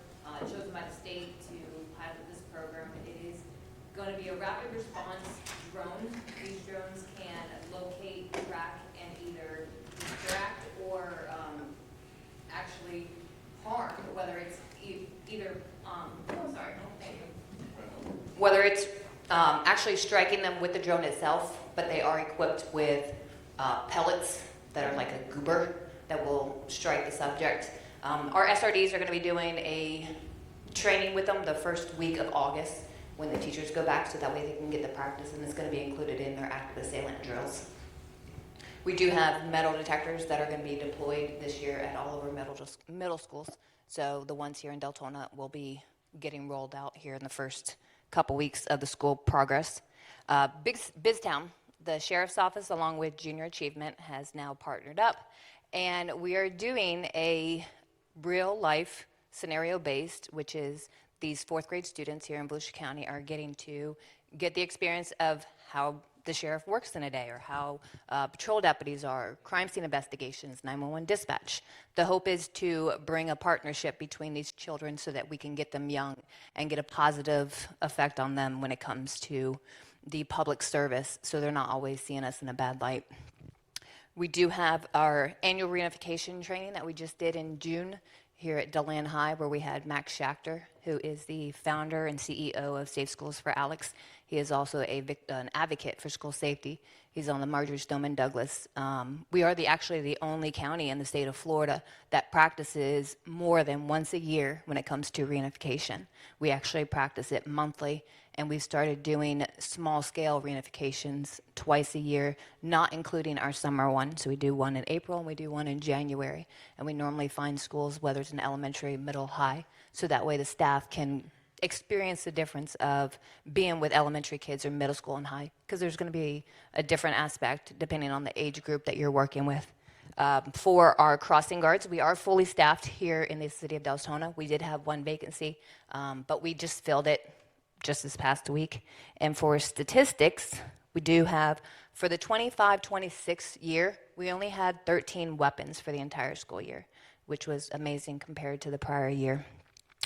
chosen by the state to pilot this program. It is going to be a rapid response drone. These drones can locate, track, and either distract or actually harm, whether it's whether it's actually striking them with the drone itself, but they are equipped with pellets that are like a goober that will strike the subject. Our SRDs are going to be doing a training with them the first week of August when the teachers go back, so that way they can get the practice, and it's going to be included in their active assailant drills. We do have metal detectors that are going to be deployed this year at all of our middle schools. So the ones here in Deltona will be getting rolled out here in the first couple weeks of the school progress. Biztown, the sheriff's office, along with Junior Achievement, has now partnered up, and we are doing a real-life scenario-based, which is these 4th grade students here in Volusia County are getting to get the experience of how the sheriff works in a day, or how patrol deputies are, crime scene investigations, 911 dispatch. The hope is to bring a partnership between these children so that we can get them young and get a positive effect on them when it comes to the public service, so they're not always seeing us in a bad light. We do have our annual reunification training that we just did in June here at Deltona High, where we had Max Schachter, who is the founder and CEO of Safe Schools for Alex. He is also an advocate for school safety. He's on the Marjorie Stoneman Douglas. We are actually the only county in the state of Florida that practices more than once a year when it comes to reunification. We actually practice it monthly, and we've started doing small-scale reunifications twice a year, not including our summer one. So we do one in April, and we do one in January. And we normally find schools, whether it's an elementary, middle, high, so that way the staff can experience the difference of being with elementary kids or middle school and high, because there's going to be a different aspect depending on the age group that you're working with. For our crossing guards, we are fully staffed here in the city of Deltona. We did have one vacancy, but we just filled it just this past week. And for statistics, we do have, for the 25-26 year, we only had 13 weapons for the entire school year, which was amazing compared to the prior year.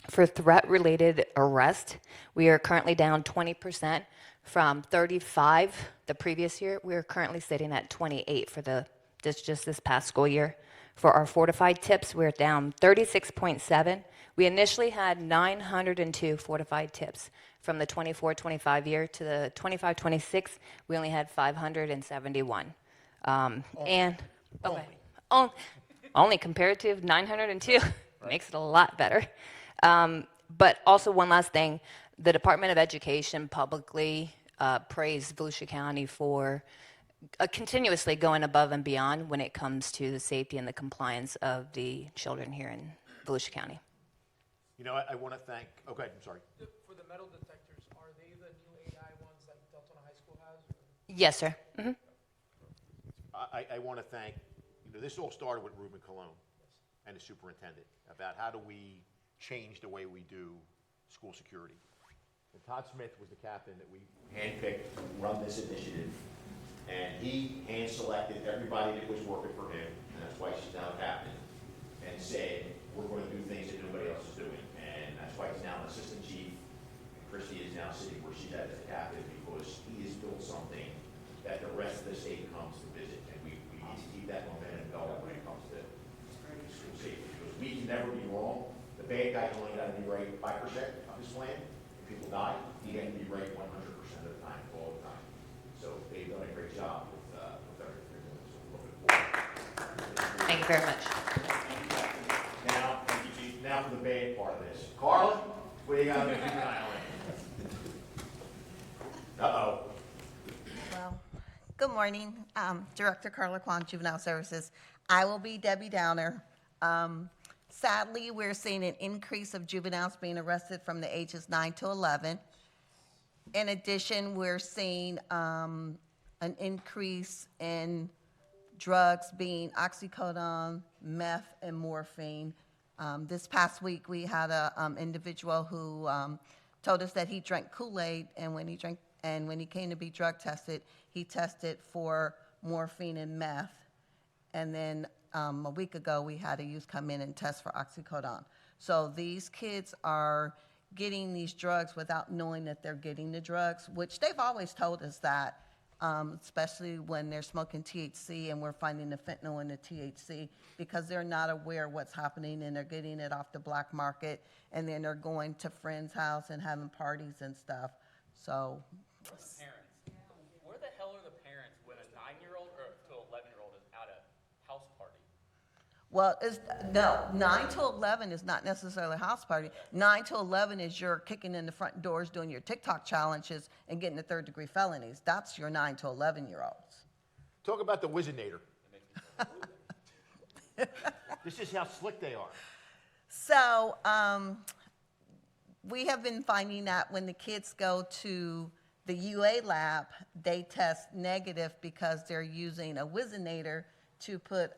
For threat-related arrest, we are currently down 20% from 35 the previous year. We are currently sitting at 28 for just this past school year. For our fortified tips, we're down 36.7. We initially had 902 fortified tips. From the 24-25 year to the 25-26, we only had 571. Only compared to 902 makes it a lot better. But also one last thing, the Department of Education publicly praised Volusia County for continuously going above and beyond when it comes to the safety and the compliance of the children here in Volusia County. You know, I want to thank, okay, I'm sorry. For the metal detectors, are they the new AI ones like Deltona High School has? Yes, sir. Mm-hmm. I want to thank, this all started with Ruben Colon and the superintendent about how do we change the way we do school security. And Todd Smith was the captain that we handpicked to run this initiative, and he hand-selected everybody that was working for him, and that's why she's now captain, and said, we're going to do things that nobody else is doing. And that's why he's now an assistant chief, and Christy is now sitting where she's at as a captain, because he has built something that the rest of the state comes to visit, and we need to keep that momentum going when it comes to school safety, because we can never be wrong. The bad guy only got to be right 5% of his plan. If people die, he had to be right 100% of the time, all the time. So they've done a great job with everything. So we're looking forward. Thank you very much. Now, now for the bad part of this. Carla, what do you got to keep an eye on? Uh-oh. Well, good morning. Director Carla Kwan, Juvenile Services. I will be Debbie Downer. Sadly, we're seeing an increase of juveniles being arrested from the ages 9 to 11. In addition, we're seeing an increase in drugs being oxycodone, meth, and morphine. This past week, we had an individual who told us that he drank Kool-Aid, and when he came to be drug tested, he tested for morphine and meth. And then a week ago, we had a youth come in and test for oxycodone. So these kids are getting these drugs without knowing that they're getting the drugs, which they've always told us that, especially when they're smoking THC and we're finding the fentanyl in the THC, because they're not aware of what's happening and they're getting it off the black market, and then they're going to friends' house and having parties and stuff. So. Parents, where the hell are the parents when a 9-year-old or to 11-year-old is at a house party? Well, no, 9 to 11 is not necessarily a house party. 9 to 11 is you're kicking in the front doors, doing your TikTok challenges, and getting the third-degree felonies. That's your 9 to 11-year-olds. Talk about the Wizinator. This is how slick they are. So we have been finding that when the kids go to the UA lab, they test negative because they're using a Wizinator to put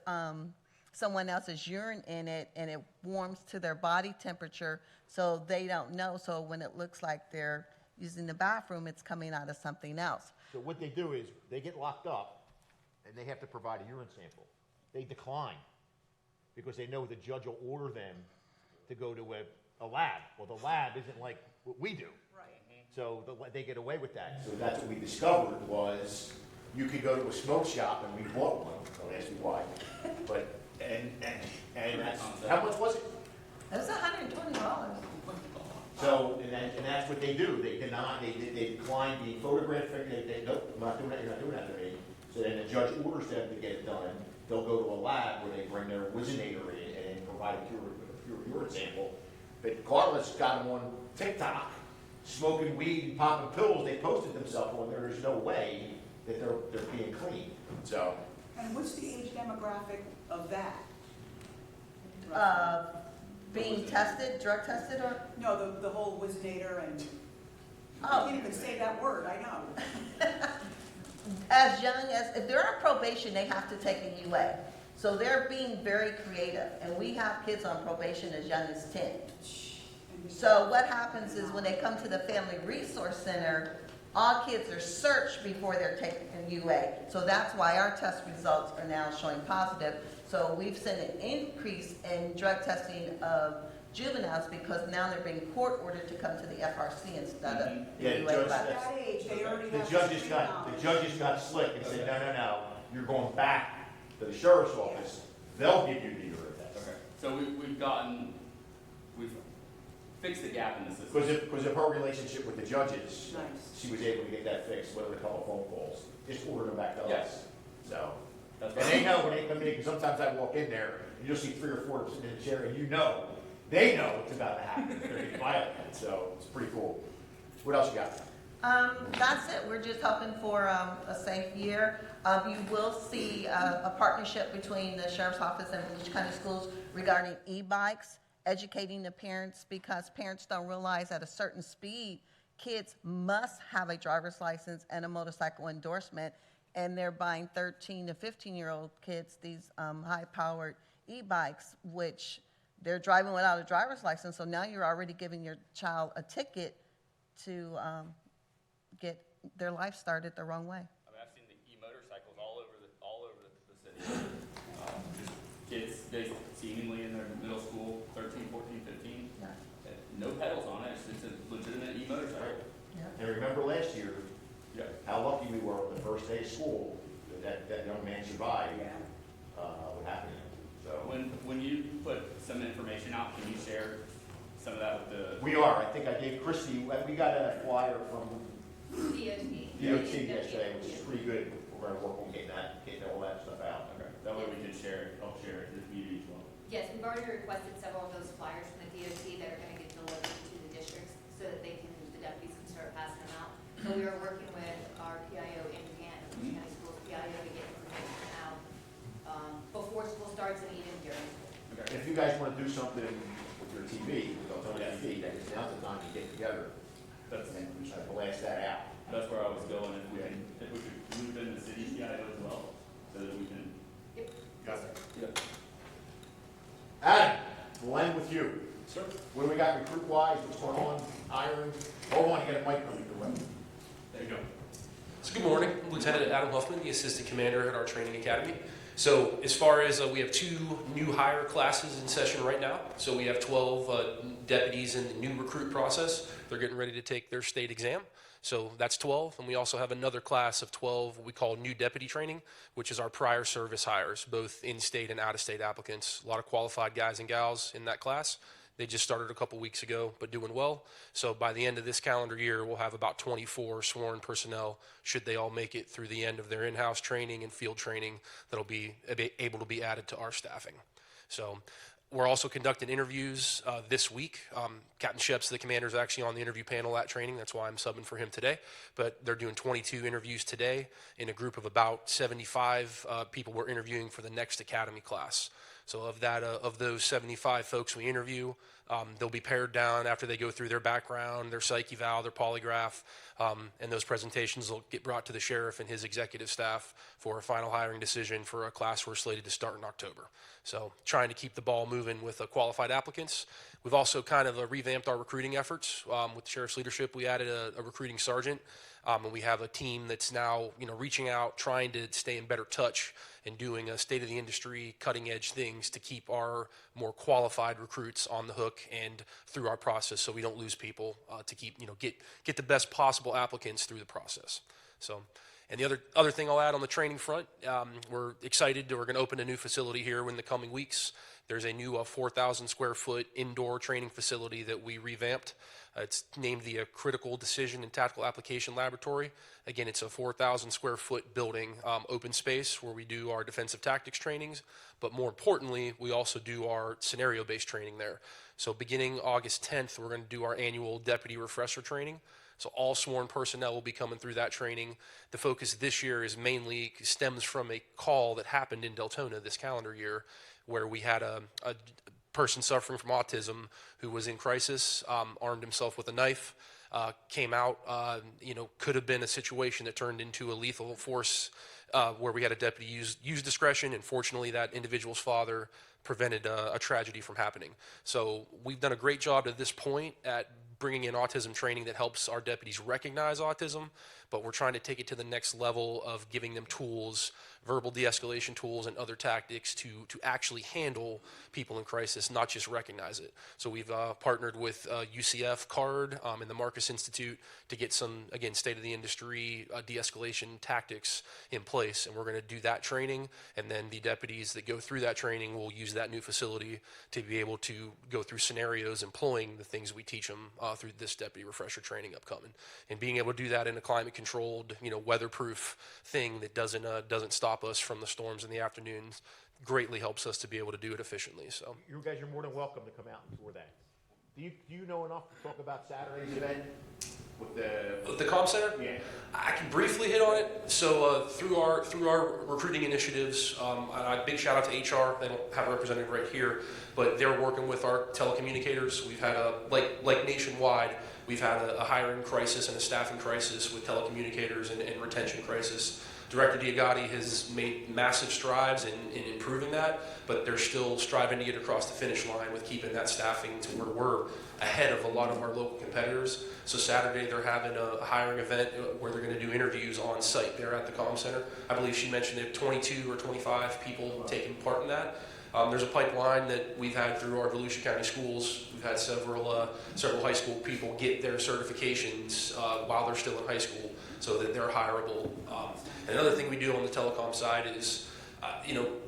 someone else's urine in it, and it warms to their body temperature, so they don't know. So when it looks like they're using the bathroom, it's coming out of something else. So what they do is they get locked up, and they have to provide a urine sample. They decline because they know the judge will order them to go to a lab. Well, the lab isn't like what we do. Right. So they get away with that. So that's what we discovered was you could go to a smoke shop, and we bought one. Don't ask me why. But and that's, how much was it? It was $120. So and that's what they do. They decline being photographed. They nope, I'm not doing that. You're not doing that to me. So then the judge orders them to get it done. They'll go to a lab where they bring their Wizinator in and provide a pure urine sample. But Carla's got them on TikTok, smoking weed and popping pills. They posted themselves on there. There's no way that they're being clean. So. And what's the age demographic of that? Being tested, drug tested, or? No, the whole Wizinator and, I Oh. can't even say that word, I know. As young as, if they're on probation, they have to take a UA. So they're being very creative, and we have kids on probation as young as 10. So what happens is when they come to the Family Resource Center, all kids are searched before they're taken UA. So that's why our test results are now showing positive. So we've seen an increase in drug testing of juveniles because now they're being court ordered to come to the FRC instead of the Yeah, the UA judge- level. At that age, they already The have. judges street got, the knowledge. judges got slick and said, no, you're going back to the sheriff's office. They'll give you the urine test. Okay, so we've fixed the gap in the system. Because of her relationship with the judges, Nice. she was able to get that fixed, whether a couple phone calls, just order them back to us. Yes. So, That's and they know when they come in, because sometimes I walk in there, and you'll see 3 or 4 of them sitting in a chair, and they know what's about to happen. They're getting violent, so it's pretty cool. What else you got? That's it. We're just hoping for a safe year. You will see a partnership between the Sheriff's Office and Volusia County Schools regarding e-bikes, educating the parents, because parents don't realize at a certain speed, kids must have a driver's license and a motorcycle endorsement, and they're buying 13 to 15-year-old kids these high-powered e-bikes, which they're driving without a driver's license. So now you're already giving your child a ticket to get their life started the wrong way. I mean, I've seen the e-motorcycles all over the city. Just kids, they seemingly in their middle school, 13, 14, 15, no pedals on it, it's a legitimate e-motorcycle. And remember last year, Yeah. how lucky we were on the first day of school, that young man survived, what happened to him. So, When you put some information out, can you share some of that with the? we are, I think I gave Christy, we got a flyer from DOT yesterday, which is pretty good. We're gonna work on getting all that stuff out. Okay, that way we can help share it to the community as well. Yes, we've already requested several of those flyers from the DOT that are gonna get delivered to the districts so that the deputies can start passing them out. So we are working with our PIO in Japan, Volusia County Schools PIO, to get information out, before school starts and even during school. And if you guys wanna do something with your TV, with Deltona TV, then now's the time to get together That's, and blast that out. that's where I was going, if we could move in the city PIO as well, so that we can. Yep. Got it. Yeah. Adam, we'll end with you. Sure. What do we got recruit-wise, what's going on, hiring? Hold on, you got a mic coming your way. There you go. So good morning, I'm Lieutenant Adam Huffman, the Assistant Commander at our training academy. So as far as we have 2 new hire classes in session right now. So we have 12 deputies in the new recruit process. They're getting ready to take their state exam. So that's 12, and we also have another class of 12 what we call new deputy training, which is our prior service hires, both in-state and out-of-state applicants. A lot of qualified guys and gals in that class. They just started a couple weeks ago, but doing well. So by the end of this calendar year, we'll have about 24 sworn personnel, should they all make it through the end of their in-house training and field training, that'll be able to be added to our staffing. So we're also conducting interviews this week. Captain Sheps, the commander, is actually on the interview panel at training. That's why I'm subbing for him today. But they're doing 22 interviews today in a group of about 75 people we're interviewing for the next academy class. So of those 75 folks we interview, they'll be pared down after they go through their background, their psych eval, their polygraph, and those presentations will get brought to the sheriff and his executive staff for a final hiring decision for a class we're slated to start in October. So trying to keep the ball moving with qualified applicants. We've also kind of revamped our recruiting efforts. With the sheriff's leadership, we added a recruiting sergeant, and we have a team that's now reaching out, trying to stay in better touch and doing state of the industry, cutting edge things to keep our more qualified recruits on the hook and through our process, so we don't lose people, to keep get the best possible applicants through the process. So. And the other thing I'll add on the training front, we're excited. We're going to open a new facility here in the coming weeks. There's a new 4,000 square foot indoor training facility that we revamped. It's named the Critical Decision and Tactical Application Laboratory. Again, it's a 4,000 square foot building, open space where we do our defensive tactics trainings. But more importantly, we also do our scenario-based training there. So beginning August 10th, we're going to do our annual deputy refresher training. So all sworn personnel will be coming through that training. The focus this year stems from a call that happened in Deltona this calendar year, where we had person suffering from autism who was in crisis, armed himself with a knife, came out, could have been a situation that turned into a lethal force where we had a deputy use discretion, and fortunately that individual's father prevented a tragedy from happening. So we've done a great job at this point at bringing in autism training that helps our deputies recognize autism, but we're trying to take it to the next level of giving them tools, verbal de-escalation tools and other tactics to actually handle people in crisis, not just recognize it. So we've partnered with UCF CARD and the Marcus Institute to get some, again, state-of-the-industry de-escalation tactics in place, and we're going to do that training, and then the deputies that go through that training will use that new facility to be able to go through scenarios employing the things we teach them through this deputy refresher training upcoming, and being able to do that in a climate-controlled, weatherproof thing that doesn't stop us from the storms in the afternoons greatly helps us to be able to do it efficiently. So You guys are more than welcome to come out and tour that. Do you know enough to talk about Saturday's event with the comm center? Yeah. I can briefly hit on it. So through our recruiting initiatives, a big shout out to HR. They don't have a representative right here, but they're working with our telecommunicators. We've had like nationwide, we've had a hiring crisis and a staffing crisis with telecommunicators and retention crisis. Director Diagati has made massive strides in improving that, but they're still striving to get across the finish line with keeping that staffing to where we're ahead of a lot of our local competitors. So Saturday they're having a hiring event where they're going to do interviews on site there at the comm center. I believe she mentioned they have 22 or 25 people taking part in that. There's a pipeline that we've had through our Volusia County schools. We've had several high school people get their certifications while they're still in high school, so that they're hireable. Another thing we do on the telecom side is,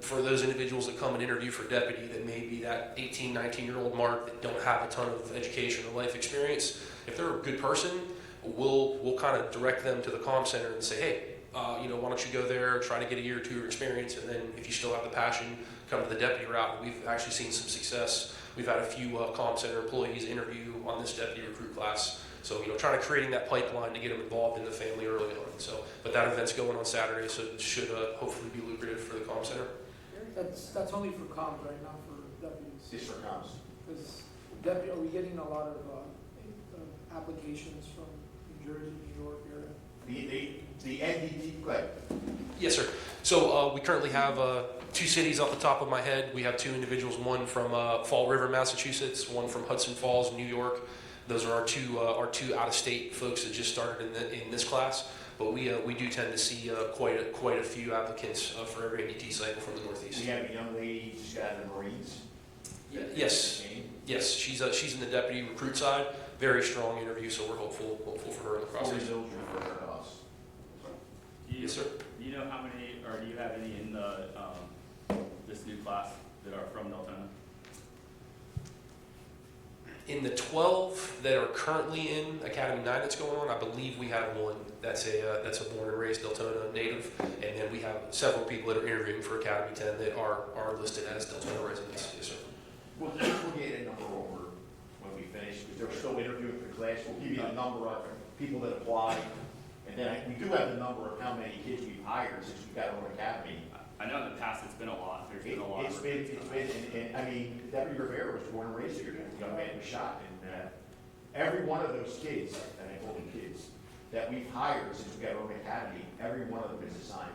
for those individuals that come and interview for deputy that may be that 18, 19-year-old mark that don't have a ton of education or life experience, if they're a good person, we'll kind of direct them to the comm center and say, hey, why don't you go there, try to get a year or two of experience, and then if you still have the passion, come to the deputy route. We've actually seen some success. We've had a few comm center employees interview on this deputy recruit class. So, trying to creating that pipeline to get them involved in the family early on. So, but that event's going on Saturday, so it should hopefully be lucrative for the comm center. That's only for comms right now, for deputies. Just for comms. Because are we getting a lot of applications from New Jersey, New York area? The NDT, go ahead. Yes, sir. So we currently have 2 cities off the top of my head. We have 2 individuals, one from Fall River, Massachusetts, one from Hudson Falls, New York. Those are our two out-of-state folks that just started in this class. But we do tend to see quite a few applicants for every NDT cycle from the Northeast. We have a young lady who's got the Marines. Yes, she's in the deputy recruit side. Very strong interview, so we're hopeful for her in the process. Yes, sir. Do you know how many, or do you have any in the this new class that are from Deltona? In the 12 that are currently in Academy 9 that's going on, I believe we have one that's a born and raised Deltona native, and then we have several people that are interviewing for Academy 10 that are listed as Deltona residents. Yes, sir. We'll get a number over when we finish, because they're still interviewing for the class. We'll give you the number of people that apply, and then we do have the number of how many kids we've hired since we've got our own academy. I know in the past it's been a lot. There's been a lot. It's been, and I mean, Deputy Rivera was born and raised here. The young man was shot, and every one of those kids, and I call them kids, that we've hired since we got our own academy, every one of them is assigned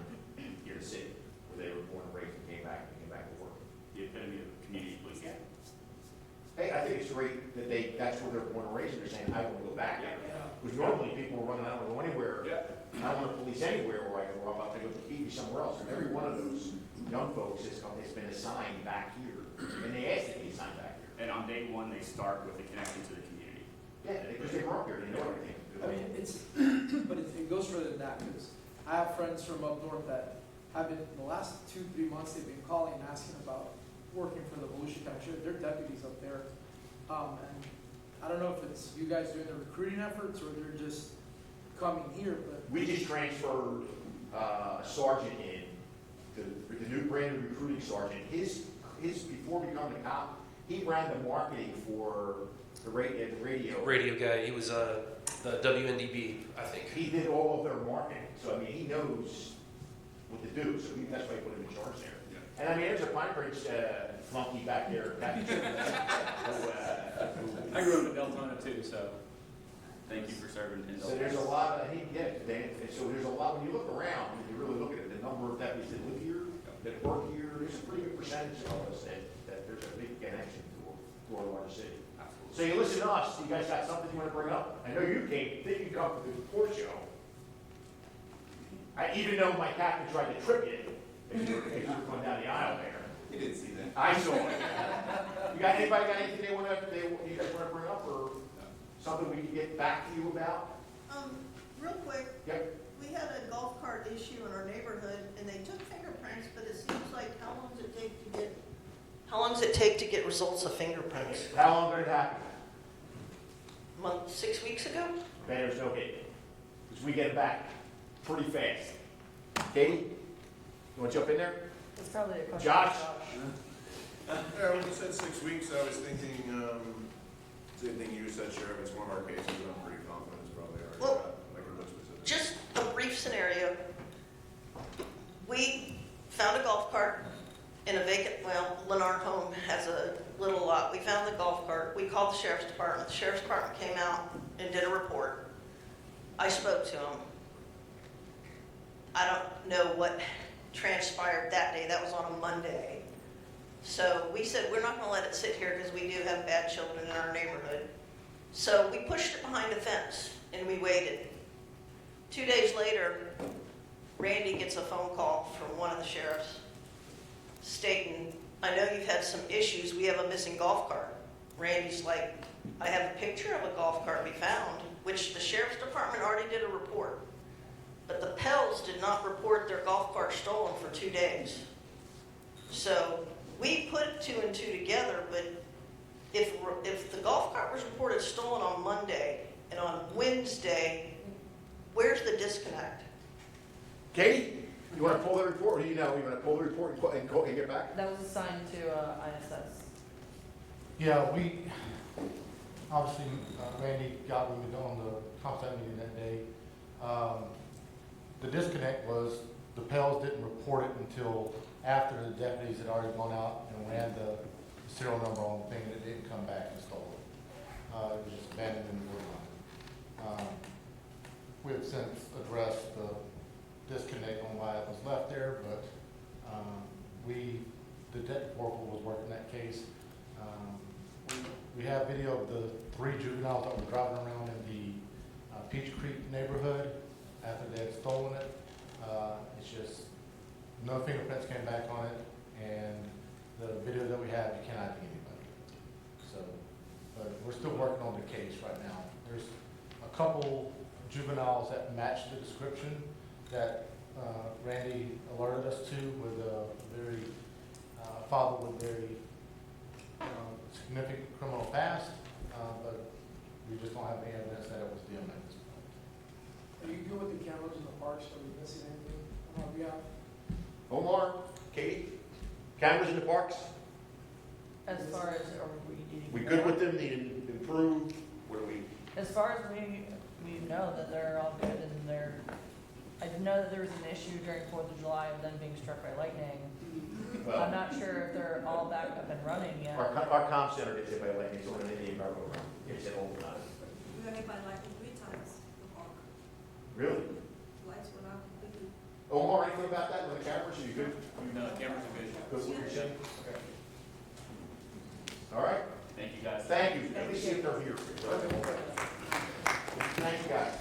here to city, where they were born and raised and came back to work. The epitome of community policing. Yeah. Hey, I think it's great that that's where they're born and raised, and they're saying, I want to go back. Because normally people are running, I don't want to go anywhere. I don't want to police anywhere where I go, I'm about to go to TV somewhere else. And every one of those young folks has been assigned back here, and they ask to be assigned back here. And on day one, they start with a connection to the community. Yeah, because they grew up here, they know everything. I mean, but it goes further than that, because I have friends from up north that have been, in the last 2-3 months, they've been calling and asking about working for the Volusia County Sheriff. They're deputies up there. And I don't know if it's you guys doing the recruiting efforts or they're just coming here, but. We just transferred a sergeant in, the new brand new recruiting sergeant. His before becoming a cop, he ran the marketing for the radio. Radio guy. He was the WNDB, I think. He did all of their marketing, so I mean, he knows what to do. So that's why he put him in charge there. And I mean, there's a Pine Ridge flunky back there. I grew up in Deltona too, so thank you for serving in So there's a lot of, so there's a lot, when you look around, and you really look at it, the number of deputies that live here, that work here, there's a pretty good percentage of us that there's a big connection to our large city. So you listen to us, you guys got something you want to bring up? I know you think you come to the report show. Even though my captain tried to trip you, as you were going down the aisle there. You didn't see that. I saw it. Anybody got anything you guys want to bring up, or something we can get back to you about? Real quick. Yep. We had a golf cart issue in our neighborhood, and they took fingerprints, but it seems like, how long does it take to get results of fingerprints? How long did it happen? 6 weeks ago? Okay, there's no hit. Because we get it back pretty fast. Katie, you want to jump in there? It's probably a question. Josh? Yeah, when you said 6 weeks, I was thinking, same thing you said, Sheriff, it's one of our cases, and I'm pretty confident it's probably already Well, got, like a list specific. Just a brief scenario. We found a golf cart in a vacant, Lennar home has a little lot. We found the golf cart. We called the sheriff's department. The sheriff's department came out and did a report. I spoke to him. I don't know what transpired that day. That was on a Monday. So we said, we're not going to let it sit here because we do have bad children in our neighborhood. So we pushed it behind a fence and we waited. 2 days later, Randy gets a phone call from one of the sheriffs stating, I know you've had some issues. We have a missing golf cart. Randy's like, I have a picture of a golf cart we found, which the sheriff's department already did a report. But the Pels did not report their golf cart stolen for 2 days. So we put 2 and 2 together, but if the golf cart was reported stolen on Monday and on Wednesday, where's the disconnect? Katie, you want to pull the report, or do you know, you want to pull the report and get back? That was assigned to ISS. Yeah, we, obviously, Randy got with me on the CompStat meeting that day. The disconnect was the Pels didn't report it until after the deputies had already gone out and ran the serial number on the thing, and it didn't come back and stole it. It was just abandoned in the woodline. We have since addressed the disconnect on why it was left there, but the detective was working that case. We have video of the 3 juveniles that were driving around in the Peach Creek neighborhood after they had stolen it. It's just no fingerprints came back on it, and the video that we have, you cannot identify anybody. So, but we're still working on the case right now. There's a couple juveniles that match the description that Randy alerted us to, with a very father with very significant criminal past, but we just don't have any evidence that it was them at this point. Are you good with the cameras in the parks? Are we missing anything on our behalf? Omar, Katie, cameras in the parks? As far as, are we needing? We good with them, need to improve, what do we? As far as we know that they're all good and they're, I didn't know that there was an issue during 4th of July of them being struck by lightning. Well, I'm not sure if they're all back up and running yet. Our comm center gets hit by lightning, so when they need around, it's hit all the time. We got hit by lightning 3 times the park. Really? Lights went out completely. Omar, anything about that with the cameras? Are you good? No, cameras are good. Good with what you're saying? Okay. All right. Thank you, guys. Thank you. Let me see if they're here. Thank you, guys.